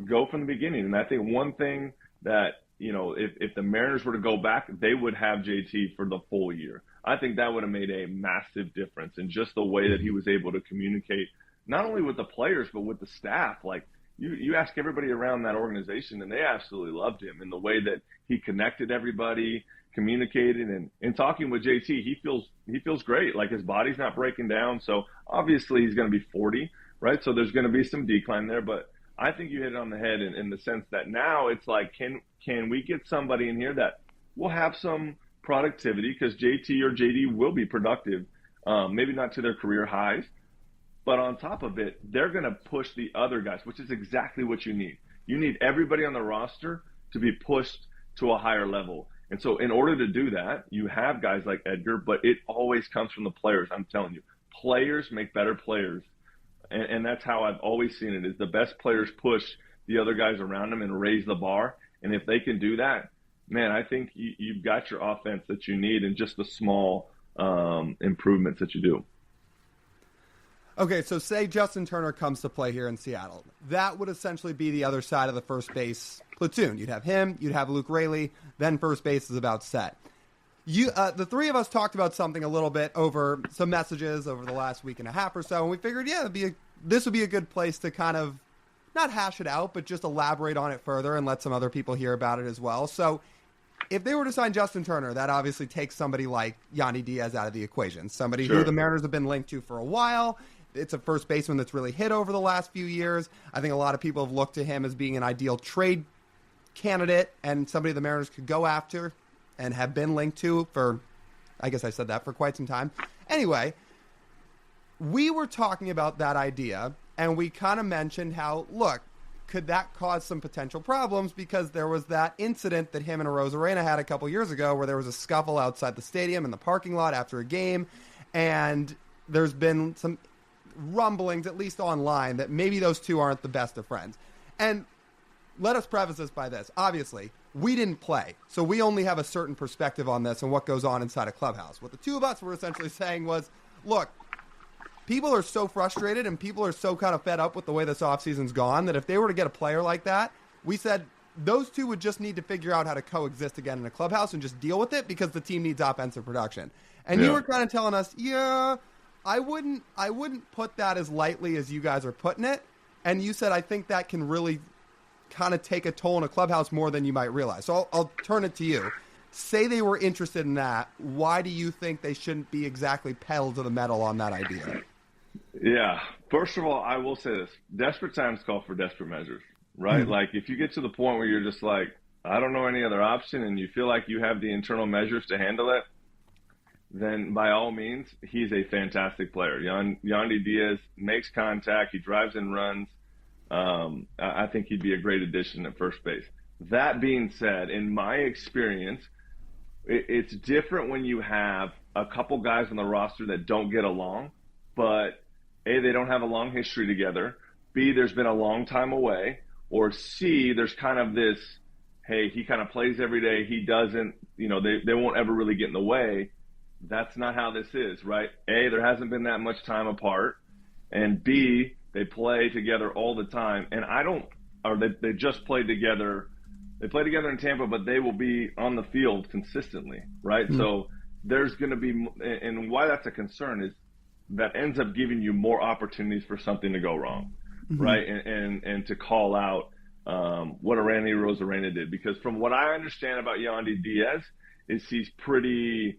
go from the beginning. And I think one thing that, you know, if the Mariners were to go back, they would have JT for the full year. I think that would have made a massive difference in just the way that he was able to communicate, not only with the players, but with the staff. Like, you ask everybody around that organization, and they absolutely loved him in the way that he connected everybody, communicated, and in talking with JT, he feels great. Like, his body's not breaking down. So obviously he's going to be 40, right? So there's going to be some decline there, but I think you hit it on the head in the sense that now it's like, can we get somebody in here that will have some productivity, because JT or JD will be productive, maybe not to their career highs, but on top of it, they're going to push the other guys, which is exactly what you need. You need everybody on the roster to be pushed to a higher level. And so in order to do that, you have guys like Edgar, but it always comes from the players. I'm telling you, players make better players. And that's how I've always seen it, is the best players push the other guys around them and raise the bar. And if they can do that, man, I think you've got your offense that you need, and just the small improvements that you do. Okay, so say Justin Turner comes to play here in Seattle. That would essentially be the other side of the first base platoon. You'd have him, you'd have Luke Raley, then first base is about set. The three of us talked about something a little bit over some messages over the last week and a half or so, and we figured, yeah, this would be a good place to kind of not hash it out, but just elaborate on it further and let some other people hear about it as well. So if they were to sign Justin Turner, that obviously takes somebody like Yandy Diaz out of the equation, somebody who the Mariners have been linked to for a while. It's a first baseman that's really hit over the last few years. I think a lot of people have looked to him as being an ideal trade candidate and somebody the Mariners could go after and have been linked to for, I guess I said that, for quite some time. Anyway, we were talking about that idea, and we kind of mentioned how, look, could that cause some potential problems, because there was that incident that him and Arozarena had a couple years ago where there was a scuffle outside the stadium in the parking lot after a game, and there's been some rumblings, at least online, that maybe those two aren't the best of friends. And let us preface this by this. Obviously, we didn't play, so we only have a certain perspective on this and what goes on inside a clubhouse. What the two of us were essentially saying was, look, people are so frustrated and people are so kind of fed up with the way this offseason's gone that if they were to get a player like that, we said those two would just need to figure out how to coexist again in a clubhouse and just deal with it because the team needs offensive production. And you were kind of telling us, I wouldn't put that as lightly as you guys are putting it. And you said, I think that can really kind of take a toll in a clubhouse more than you might realize. So I'll turn it to you. Say they were interested in that. Why do you think they shouldn't be exactly pedal to the metal on that idea? Yeah. First of all, I will say this. Desperate times call for desperate measures, right? Mm-hmm. Like, if you get to the point where you're just like, I don't know any other option, and you feel like you have the internal measures to handle it, then by all means, he's a fantastic player. Yandy Diaz makes contact. He drives and runs. I think he'd be a great addition at first base. That being said, in my experience, it's different when you have a couple guys on the roster that don't get along, but A, they don't have a long history together. B, there's been a long time away. Or C, there's kind of this, hey, he kind of plays every day. He doesn't, they won't ever really get in the way. That's not how this is, right? A, there hasn't been that much time apart. And B, they play together all the time. And they just played together. They play together in Tampa, but they will be on the field consistently, right? Mm-hmm. So there's going to be, and why that's a concern is that ends up giving you more opportunities for something to go wrong, mm-hmm. right? And to call out what Randy Arozarena did. Because from what I understand about Yandy Diaz is he's pretty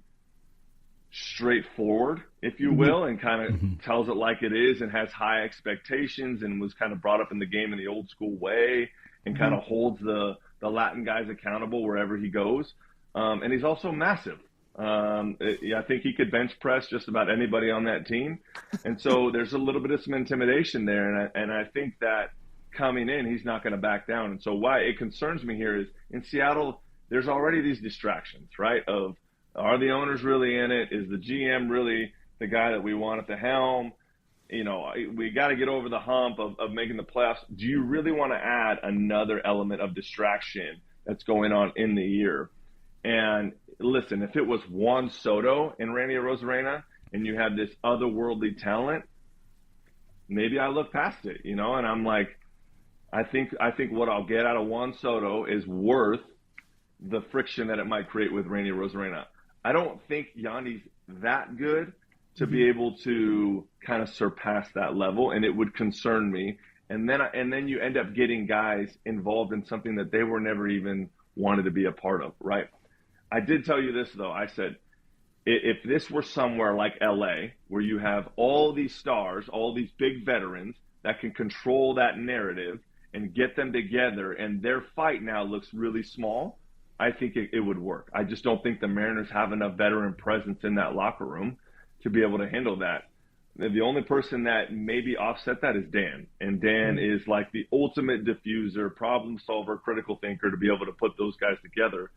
straightforward, if you will, and kind of mm-hmm. tells it like it is and has high expectations and was kind of brought up in the game in the old school way and mm-hmm. kind of holds the Latin guys accountable wherever he goes. And he's also massive. I think he could bench press just about anybody on that team. And so there's a little bit of some intimidation there. And I think that coming in, he's not going to back down. And so why it concerns me here is in Seattle, there's already these distractions, right? Of, are the owners really in it? Is the GM really the guy that we want at the helm? We got to get over the hump of making the playoffs. Do you really want to add another element of distraction that's going on in the year? And listen, if it was Juan Soto and Randy Arozarena and you had this otherworldly talent, maybe I look past it, and I'm like, I think what I'll get out of Juan Soto is worth the friction that it might create with Randy Arozarena. I don't think Yandy's that good to be able to kind of surpass that level, and it would concern me. And then you end up getting guys involved in something that they were never even wanted to be a part of, right? I did tell you this, though. I said, if this were somewhere like LA, where you have all these stars, all these big veterans that can control that narrative and get them together, and their fight now looks really small, I think it would work. I just don't think the Mariners have enough veteran presence in that locker room to be able to handle that. The only person that maybe offset that is Dan. And Dan is like the ultimate diffuser, problem solver, critical thinker to be able to put those guys together.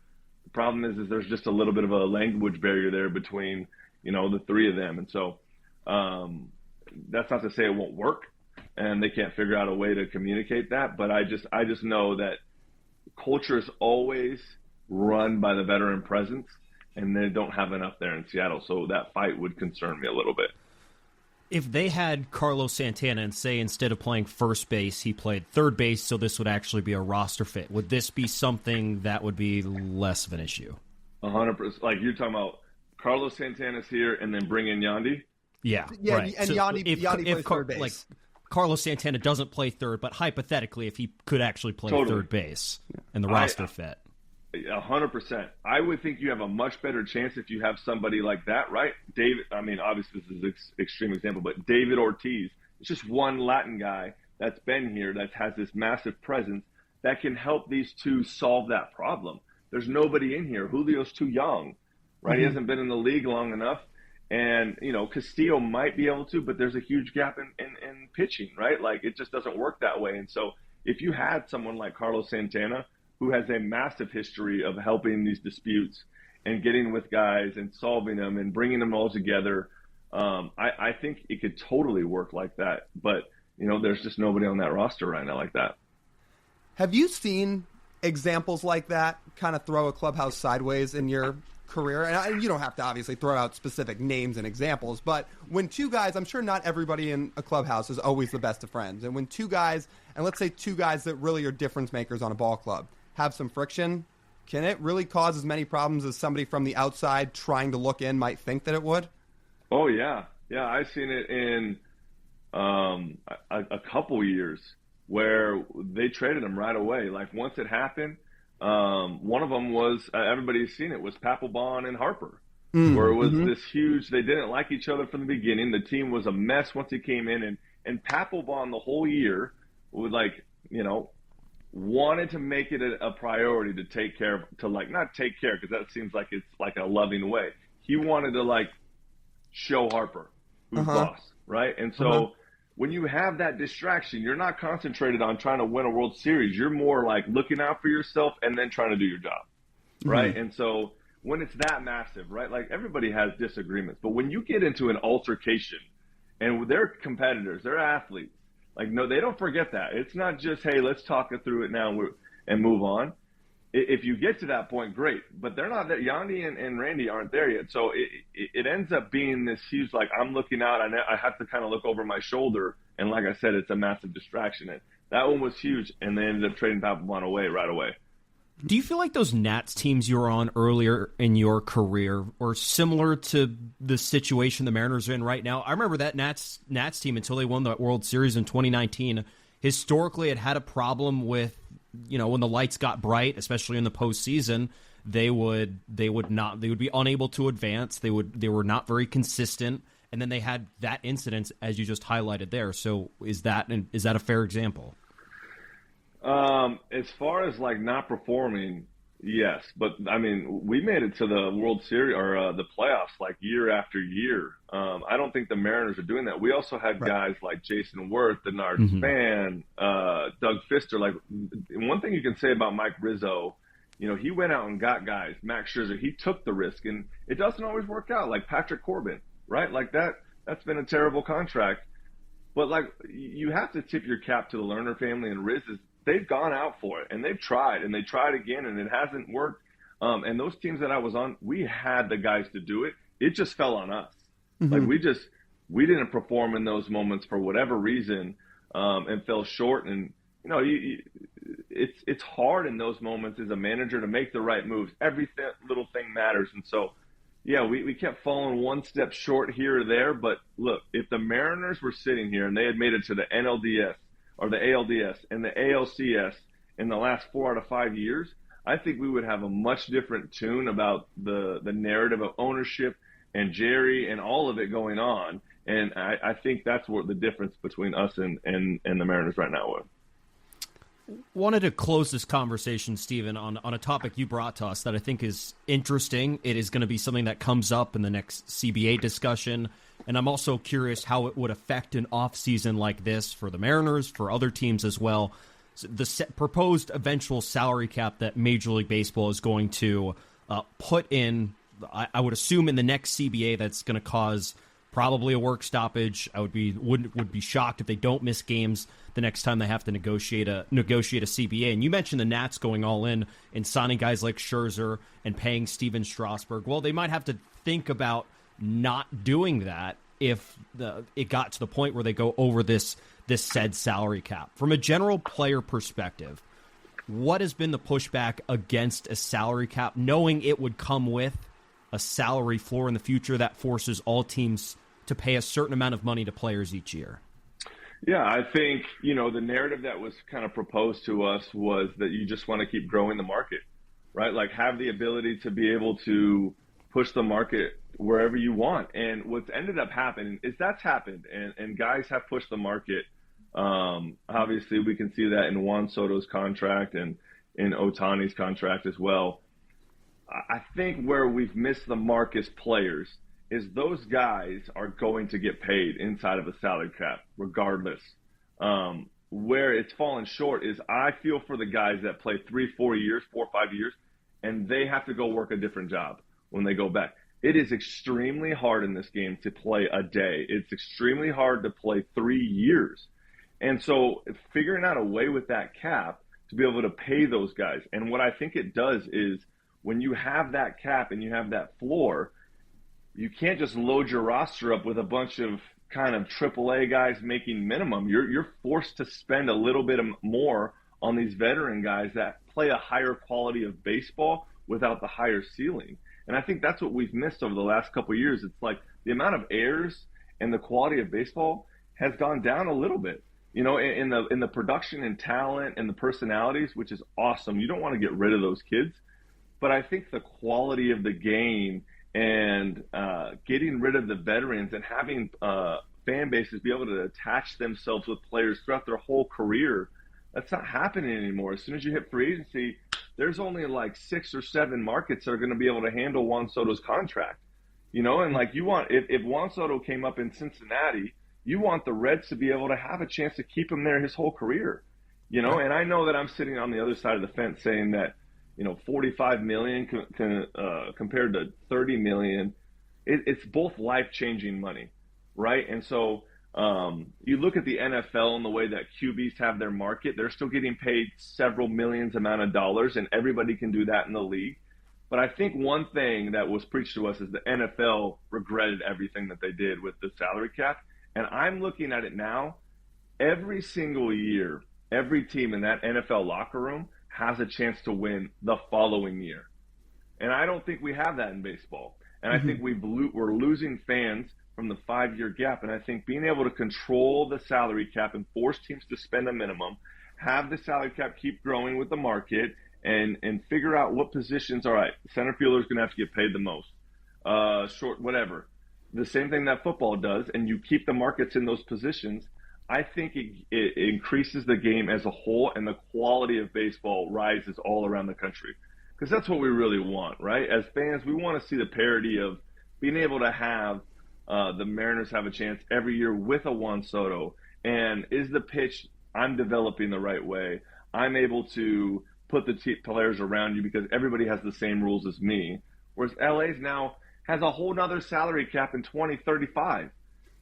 The problem is there's just a little bit of a language barrier there between, the three of them. And so that's not to say it won't work and they can't figure out a way to communicate that. But I just know that culture is always run by the veteran presence, and they don't have enough there in Seattle. So that fight would concern me a little bit. If they had Carlos Santana and say instead of playing first base, he played third base, so this would actually be a roster fit, would this be something that would be less of an issue? 100%. Like you're talking about Carlos Santana's here and then bring in Yandy? Yeah, right. And so Yandy plays third base. Like, Carlos Santana doesn't play third, but hypothetically, if he could actually play third base and the roster fit. 100%. I would think you have a much better chance if you have somebody like that, right? David, obviously this is an extreme example, but David Ortiz, it's just one Latin guy that's been here that has this massive presence that can help these two solve that problem. There's nobody in here. Julio's too young, right? Mm-hmm. He hasn't been in the league long enough. And, Castillo might be able to, but there's a huge gap in pitching, right? Like, it just doesn't work that way. And so if you had someone like Carlos Santana, who has a massive history of helping these disputes and getting with guys and solving them and bringing them all together, I think it could totally work like that. But, there's just nobody on that roster right now like that. Have you seen examples like that kind of throw a clubhouse sideways in your career? And you don't have to obviously throw out specific names and examples, but when two guys, I'm sure not everybody in a clubhouse is always the best of friends, and when two guys, and let's say two guys that really are difference makers on a ball club, have some friction, can it really cause as many problems as somebody from the outside trying to look in might think that it would? Oh, yeah. Yeah, I've seen it in a couple years where they traded him right away. Like, once it happened, one of them was, everybody's seen it, was Papelbon and Harper, where it was this huge, they didn't like each other from the beginning. The team was a mess once he came in, and Papelbon the whole year would, like, you know, wanted to make it a priority to take care of, to, like, not take care, because that seems like it's like a loving way. He wanted to, like, show Harper who's boss, right? And so when you have that distraction, you're not concentrated on trying to win a World Series. You're more like looking out for yourself and then trying to do your job, right? And so when it's that massive, right, like, everybody has disagreements. But when you get into an altercation, and they're competitors, they're athletes, like, no, they don't forget that. It's not just, hey, let's talk it through it now and move on. If you get to that point, great. But they're not there. Yandy and Randy aren't there yet. So it ends up being this huge, like, I'm looking out, and I have to kind of look over my shoulder. And like I said, it's a massive distraction. And that one was huge, and they ended up trading Papelbon away right away. Do you feel like those Nats teams you were on earlier in your career are similar to the situation the Mariners are in right now? I remember that Nats team, until they won the World Series in 2019, historically it had a problem with, you know, when the lights got bright, especially in the postseason, they would be unable to advance. They were not very consistent, and then they had that incident as you just highlighted there. So is that a fair example? As far as, like, not performing, yes, but I mean, we made it to the World Series or the playoffs like year after year. I don't think the Mariners are doing that. We also had guys like Jason Worth, Denard Span, Doug Fister. Like, one thing you can say about Mike Rizzo, you know, he went out and got guys. Max Scherzer, he took the risk, and it doesn't always work out. Like Patrick Corbin, right? Like that's been a terrible contract. But, like, you have to tip your cap to the Lerner family and Riz. They've gone out for it, and they've tried, and they tried again, and it hasn't worked. And those teams that I was on, we had the guys to do it. It just fell on us. Like, we didn't perform in those moments for whatever reason, and fell short. And, you know, it's hard in those moments as a manager to make the right moves. Every little thing matters. And so, yeah, we kept falling one step short here or there. But look, if the Mariners were sitting here and they had made it to the NLDS or the ALDS and the ALCS in the last 4 out of 5 years, I think we would have a much different tune about the narrative of ownership and Jerry and all of it going on. And I think that's what the difference between us and the Mariners right now was. Wanted to close this conversation, Steven, on a topic you brought to us that I think is interesting. It is going to be something that comes up in the next CBA discussion, and I'm also curious how it would affect an offseason like this for the Mariners, for other teams as well. The proposed eventual salary cap that Major League Baseball is going to put in, I would assume in the next CBA, that's going to cause probably a work stoppage. I would be shocked if they don't miss games the next time they have to negotiate a CBA. And you mentioned the Nats going all in and signing guys like Scherzer and paying Steven Strasburg. Well, they might have to think about not doing that if it got to the point where they go over this said salary cap. From a general player perspective, what has been the pushback against a salary cap, knowing it would come with a salary floor in the future that forces all teams to pay a certain amount of money to players each year? Yeah, I think, you know, the narrative that was kind of proposed to us was that you just want to keep growing the market, right? Like, have the ability to be able to push the market wherever you want. And what's ended up happening is that's happened, and guys have pushed the market. Obviously, we can see that in Juan Soto's contract and in Ohtani's contract as well. I think where we've missed the mark as players is those guys are going to get paid inside of a salary cap regardless. Where it's fallen short is I feel for the guys that play 3, 4 years, 4 or 5 years, and they have to go work a different job when they go back. It is extremely hard in this game to play a day. It's extremely hard to play 3 years. And so figuring out a way with that cap to be able to pay those guys. And what I think it does is when you have that cap and you have that floor, you can't just load your roster up with a bunch of kind of AAA guys making minimum. You're forced to spend a little bit more on these veteran guys that play a higher quality of baseball without the higher ceiling. And I think that's what we've missed over the last couple of years. It's like the amount of errors and the quality of baseball has gone down a little bit. You know, in the production and talent and the personalities, which is awesome. You don't want to get rid of those kids. But I think the quality of the game and getting rid of the veterans and having fan bases be able to attach themselves with players throughout their whole career, that's not happening anymore. As soon as you hit free agency, there's only like 6 or 7 markets that are going to be able to handle Juan Soto's contract. You know, and like you want, if Juan Soto came up in Cincinnati, you want the Reds to be able to have a chance to keep him there his whole career. You know, and I know that I'm sitting on the other side of the fence saying that, you know, $45 million compared to $30 million, it's both life-changing money, right? And so you look at the NFL and the way that QBs have their market, they're still getting paid several millions amount of dollars, and everybody can do that in the league. But I think one thing that was preached to us is the NFL regretted everything that they did with the salary cap. And I'm looking at it now, every single year, every team in that NFL locker room has a chance to win the following year. And I don't think we have that in baseball. And I think we're losing fans from the 5-year gap. And I think being able to control the salary cap and force teams to spend a minimum, have the salary cap keep growing with the market, and figure out what positions, all right, center fielder is going to have to get paid the most, short, whatever. The same thing that football does, and you keep the markets in those positions. I think it increases the game as a whole, and the quality of baseball rises all around the country. Because that's what we really want, right? As fans, we want to see the parity of being able to have the Mariners have a chance every year with a Juan Soto. And is the pitch I'm developing the right way? I'm able to put the players around you because everybody has the same rules as me. Whereas LA's now has a whole nother salary cap in 2035.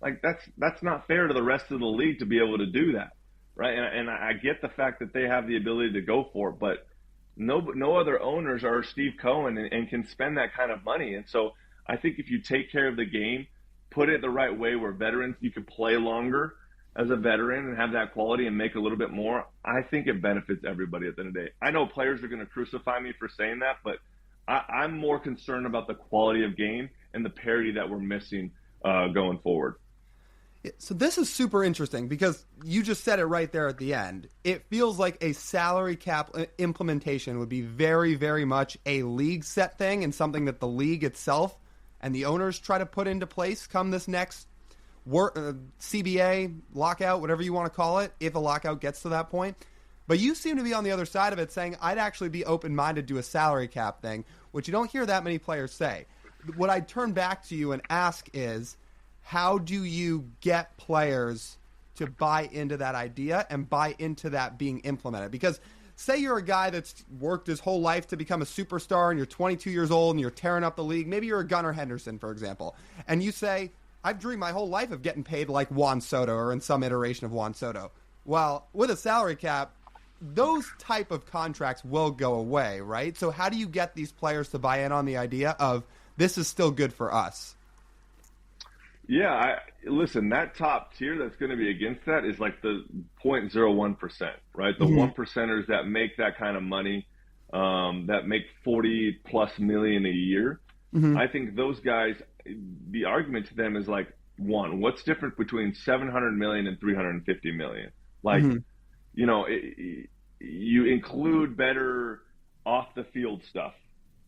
Like that's not fair to the rest of the league to be able to do that, right? And I get the fact that they have the ability to go for it, but no other owners are Steve Cohen and can spend that kind of money. And so I think if you take care of the game, put it the right way where veterans, you can play longer as a veteran and have that quality and make a little bit more, I think it benefits everybody at the end of the day. I know players are going to crucify me for saying that, but I'm more concerned about the quality of game and the parity that we're missing going forward. So this is super interesting because you just said it right there at the end. It feels like a salary cap implementation would be very, very much a league set thing and something that the league itself and the owners try to put into place come this next CBA, lockout, whatever you want to call it, if a lockout gets to that point. But you seem to be on the other side of it saying, I'd actually be open-minded to a salary cap thing, which you don't hear that many players say. What I'd turn back to you and ask is, how do you get players to buy into that idea and buy into that being implemented? Because say you're a guy that's worked his whole life to become a superstar and you're 22 years old and you're tearing up the league. Maybe you're a Gunnar Henderson, for example. And you say, I've dreamed my whole life of getting paid like Juan Soto or in some iteration of Juan Soto. Well, with a salary cap, those type of contracts will go away, right? So how do you get these players to buy in on the idea of this is still good for us? Yeah, listen, that top tier that's going to be against that is like the 0.01%, right? The 1%ers that make that kind of money, that make 40+ million a year. I think those guys, the argument to them is like, one, what's different between 700 million and 350 million? Like, you know, you include better off the field stuff,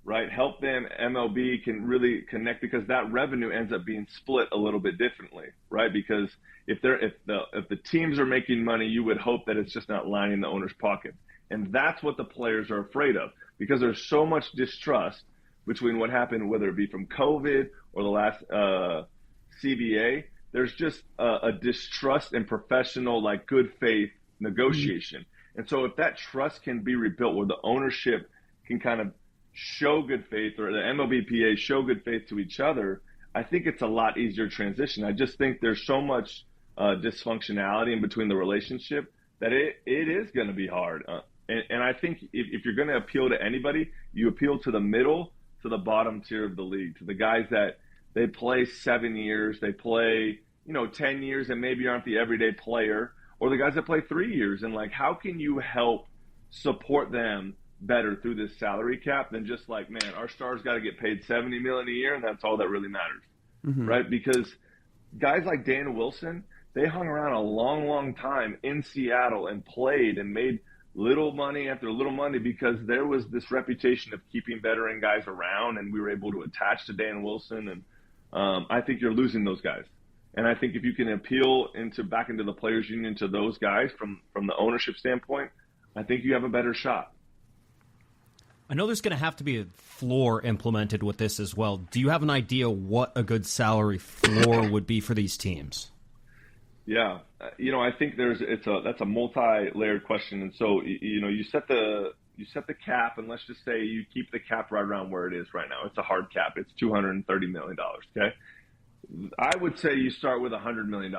right? Help them. MLB can really connect because that revenue ends up being split a little bit differently, right? Because if the teams are making money, you would hope that it's just not lining the owner's pocket. And that's what the players are afraid of because there's so much distrust between what happened, whether it be from COVID or the last CBA. There's just a distrust in professional, like good faith negotiation. And so if that trust can be rebuilt where the ownership can kind of show good faith or the MLBPA show good faith to each other, I think it's a lot easier transition. I just think there's so much dysfunctionality in between the relationship that it is going to be hard. And I think if you're going to appeal to anybody, you appeal to the middle, to the bottom tier of the league, to the guys that they play 7 years, they play, 10 years and maybe aren't the everyday player, or the guys that play 3 years. And, like, how can you help support them better through this salary cap than just like, man, our stars got to get paid $70 million a year, and that's all that really matters, right? Because guys like Dan Wilson, they hung around a long, long time in Seattle and played and made little money after little money because there was this reputation of keeping veteran guys around, and we were able to attach to Dan Wilson. And I think you're losing those guys. And I think if you can appeal back into the players union to those guys from the ownership standpoint, I think you have a better shot. I know there's going to have to be a floor implemented with this as well. Do you have an idea what a good salary floor would be for these teams? Yeah, I think that's a multi-layered question. And so, you set the cap, and let's just say you keep the cap right around where it is right now. It's a hard cap. It's $230 million. Okay. I would say you start with $100 million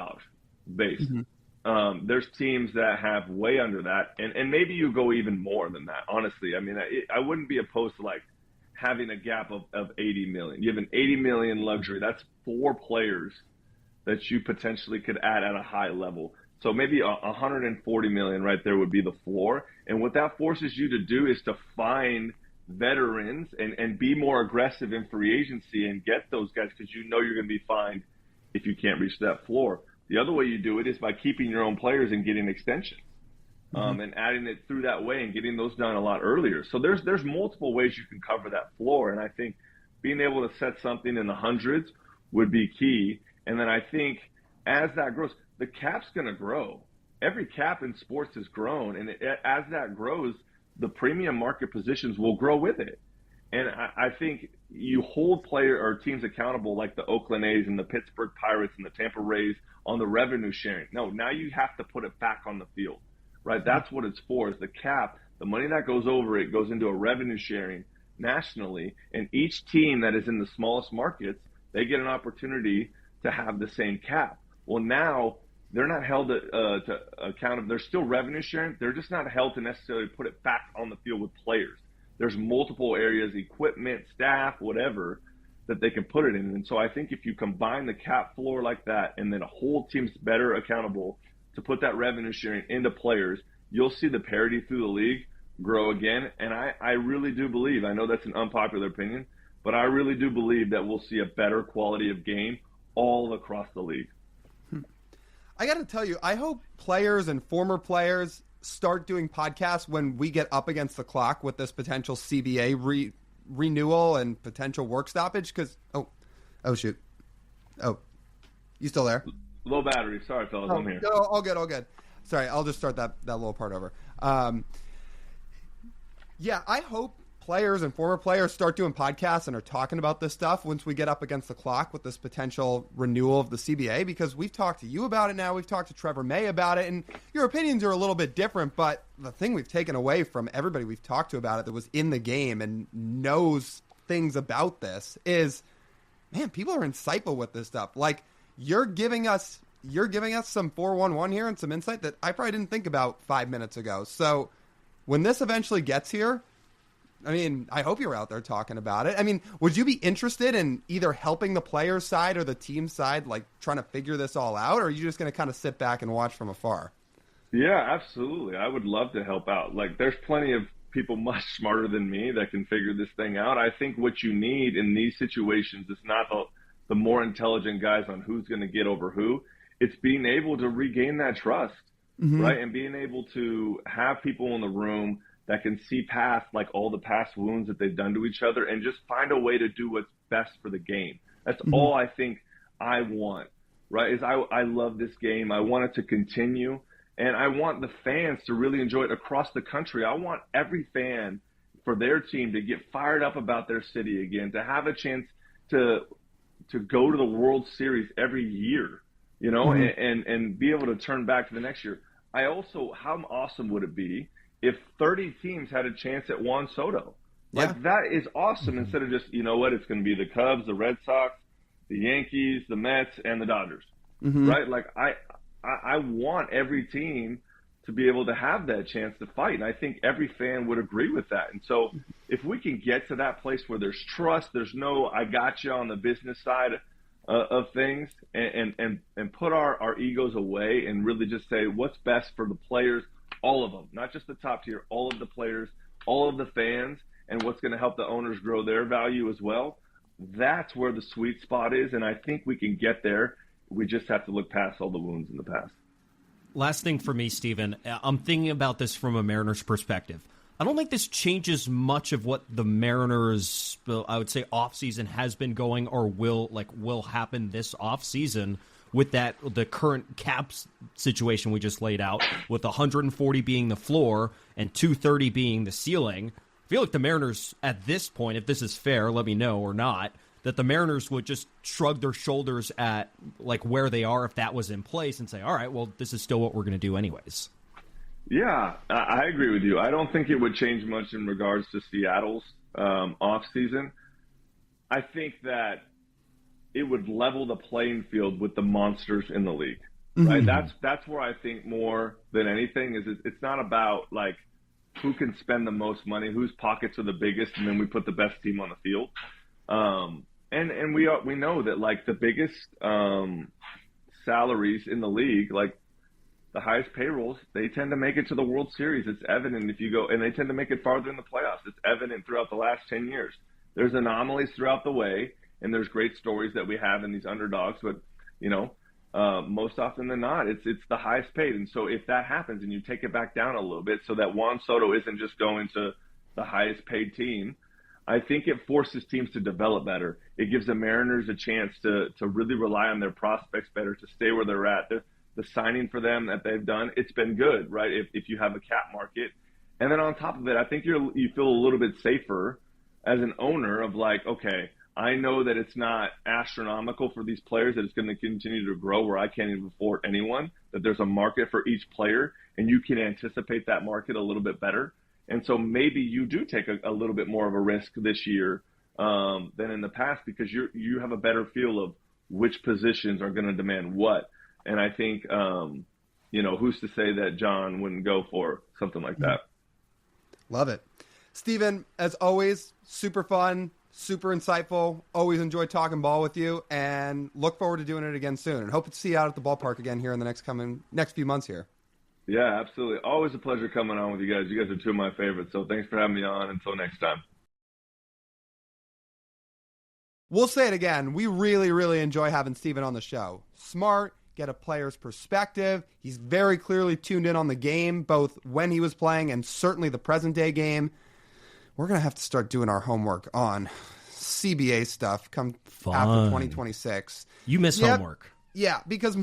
base. There's teams that have way under that, and maybe you go even more than that, honestly. I mean, I wouldn't be opposed to, like, having a gap of $80 million. You have an $80 million luxury. That's 4 players that you potentially could add at a high level. So maybe $140 million right there would be the floor. And what that forces you to do is to find veterans and be more aggressive in free agency and get those guys, because you're going to be fined if you can't reach that floor. The other way you do it is by keeping your own players and getting extensions, and adding it through that way and getting those done a lot earlier. So there's multiple ways you can cover that floor, and I think being able to set something in the hundreds would be key. And then I think as that grows, the cap's going to grow. Every cap in sports has grown, and as that grows, the premium market positions will grow with it. And I think you hold player or teams accountable, like the Oakland A's and the Pittsburgh Pirates and the Tampa Rays, on the revenue sharing. No, now you have to put it back on the field, right? That's what it's for, is the cap. The money that goes over it goes into a revenue sharing nationally, and each team that is in the smallest markets, they get an opportunity to have the same cap. Well, now they're not held to account. They're still revenue sharing. They're just not held to necessarily put it back on the field with players. There's multiple areas, equipment, staff, whatever, that they can put it in. And so I think if you combine the cap floor like that, and then a whole team's better accountable to put that revenue sharing into players, you'll see the parity through the league grow again. And I really do believe, I know that's an unpopular opinion, but I really do believe that we'll see a better quality of game all across the league. I got to tell you, I hope players and former players start doing podcasts when we get up against the clock with this potential CBA renewal and potential work stoppage. Because oh shoot, you still there? Low battery. Sorry, fellas, I'm here. No, all good. Sorry, I'll just start that little part over. Yeah, I hope players and former players start doing podcasts and are talking about this stuff once we get up against the clock with this potential renewal of the CBA, because we've talked to you about it now. We've talked to Trevor May about it, and your opinions are a little bit different, but the thing we've taken away from everybody we've talked to about it that was in the game and knows things about this is, man, people are insightful with this stuff. Like, you're giving us some 411 here and some insight that I probably didn't think about 5 minutes ago. So when this eventually gets here, I mean, I hope you're out there talking about it. I mean, would you be interested in either helping the players' side or the team side, like trying to figure this all out, or are you just going to kind of sit back and watch from afar? Yeah, absolutely. I would love to help out. Like, there's plenty of people much smarter than me that can figure this thing out. I think what you need in these situations is not the more intelligent guys on who's going to get over who. It's being able to regain that trust, right? And being able to have people in the room that can see past, like, all the past wounds that they've done to each other and just find a way to do what's best for the game. That's all I think I want, right? Is I love this game. I want it to continue, and I want the fans to really enjoy it across the country. I want every fan for their team to get fired up about their city again, to have a chance to go to the World Series every year, you know, and be able to turn back to the next year. I also, how awesome would it be if 30 teams had a chance at Juan Soto? Like, that is awesome. Instead of just, you know what, it's going to be the Cubs, the Red Sox, the Yankees, the Mets, and the Dodgers, right? Like, I want every team to be able to have that chance to fight. And I think every fan would agree with that. And so if we can get to that place where there's trust, there's no I got you on the business side of things, and put our egos away and really just say what's best for the players, all of them, not just the top tier, all of the players, all of the fans, and what's going to help the owners grow their value as well. That's where the sweet spot is, and I think we can get there. We just have to look past all the wounds in the past. Last thing for me, Steven, I'm thinking about this from a Mariners perspective. I don't think this changes much of what the Mariners, I would say, offseason has been going or will happen this offseason with the current caps situation we just laid out, with 140 being the floor and 230 being the ceiling. I feel like the Mariners at this point, if this is fair, let me know or not, that the Mariners would just shrug their shoulders at like where they are if that was in place and say, all right, well, this is still what we're going to do anyways. Yeah, I agree with you. I don't think it would change much in regards to Seattle's offseason. I think that it would level the playing field with the monsters in the league, right? Mm-hmm. That's where I think more than anything is it's not about like who can spend the most money, whose pockets are the biggest, and then we put the best team on the field. And we know that like the biggest salaries in the league, like the highest payrolls, they tend to make it to the World Series. It's evident if you go, and they tend to make it farther in the playoffs. It's evident throughout the last 10 years. There's anomalies throughout the way, and there's great stories that we have in these underdogs, but most often than not, it's the highest paid. And so if that happens and you take it back down a little bit so that Juan Soto isn't just going to the highest paid team, I think it forces teams to develop better. It gives the Mariners a chance to really rely on their prospects better, to stay where they're at. The signing for them that they've done, it's been good, right, if you have a cap market. And then on top of it, I think you feel a little bit safer as an owner of like, okay, I know that it's not astronomical for these players, that it's going to continue to grow where I can't even afford anyone, that there's a market for each player, and you can anticipate that market a little bit better. And so maybe you do take a little bit more of a risk this year than in the past because you have a better feel of which positions are going to demand what. And I think, who's to say that John wouldn't go for something like that? Love it. Steven, as always, super fun, super insightful. Always enjoy talking ball with you, and look forward to doing it again soon. And hope to see you out at the ballpark again here in the next few months here. Yeah, absolutely. Always a pleasure coming on with you guys. You guys are two of my favorites. So thanks for having me on. Until next time. We'll say it again. We really, really enjoy having Steven on the show. Smart, get a player's perspective. He's very clearly tuned in on the game, both when he was playing and certainly the present day game. We're going to have to start doing our homework on CBA stuff after 2026. You miss homework. Yeah, because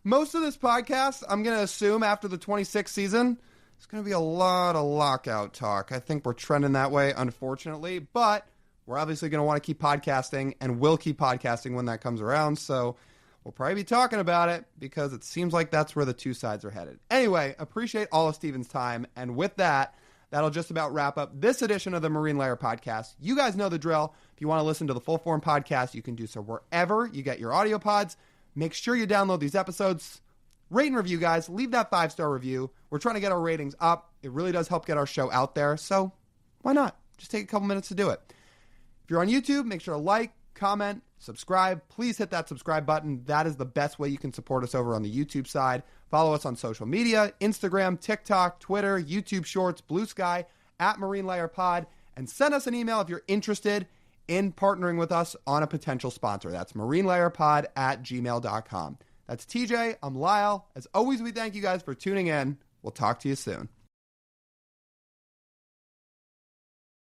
most of this podcast, I'm going to assume after the 26th season, it's going to be a lot of lockout talk. I think we're trending that way, unfortunately. But we're obviously going to want to keep podcasting, and we'll keep podcasting when that comes around. So we'll probably be talking about it because it seems like that's where the two sides are headed. Anyway, appreciate all of Steven's time. And with that, that'll just about wrap up this edition of the Marine Layer Podcast. You guys know the drill. If you want to listen to the full form podcast, you can do so wherever you get your audio pods. Make sure you download these episodes. Rate and review, guys. Leave that 5-star review. We're trying to get our ratings up. It really does help get our show out there. So why not? Just take a couple minutes to do it. If you're on YouTube, make sure to like, comment, subscribe. Please hit that subscribe button. That is the best way you can support us over on the YouTube side. Follow us on social media, Instagram, TikTok, Twitter, YouTube Shorts, Blue Sky, @MarineLayerPod, and send us an email if you're interested in partnering with us on a potential sponsor. That's marinelayerpod@gmail.com. That's TJ. I'm Lyle. As always, we thank you guys for tuning in. We'll talk to you soon.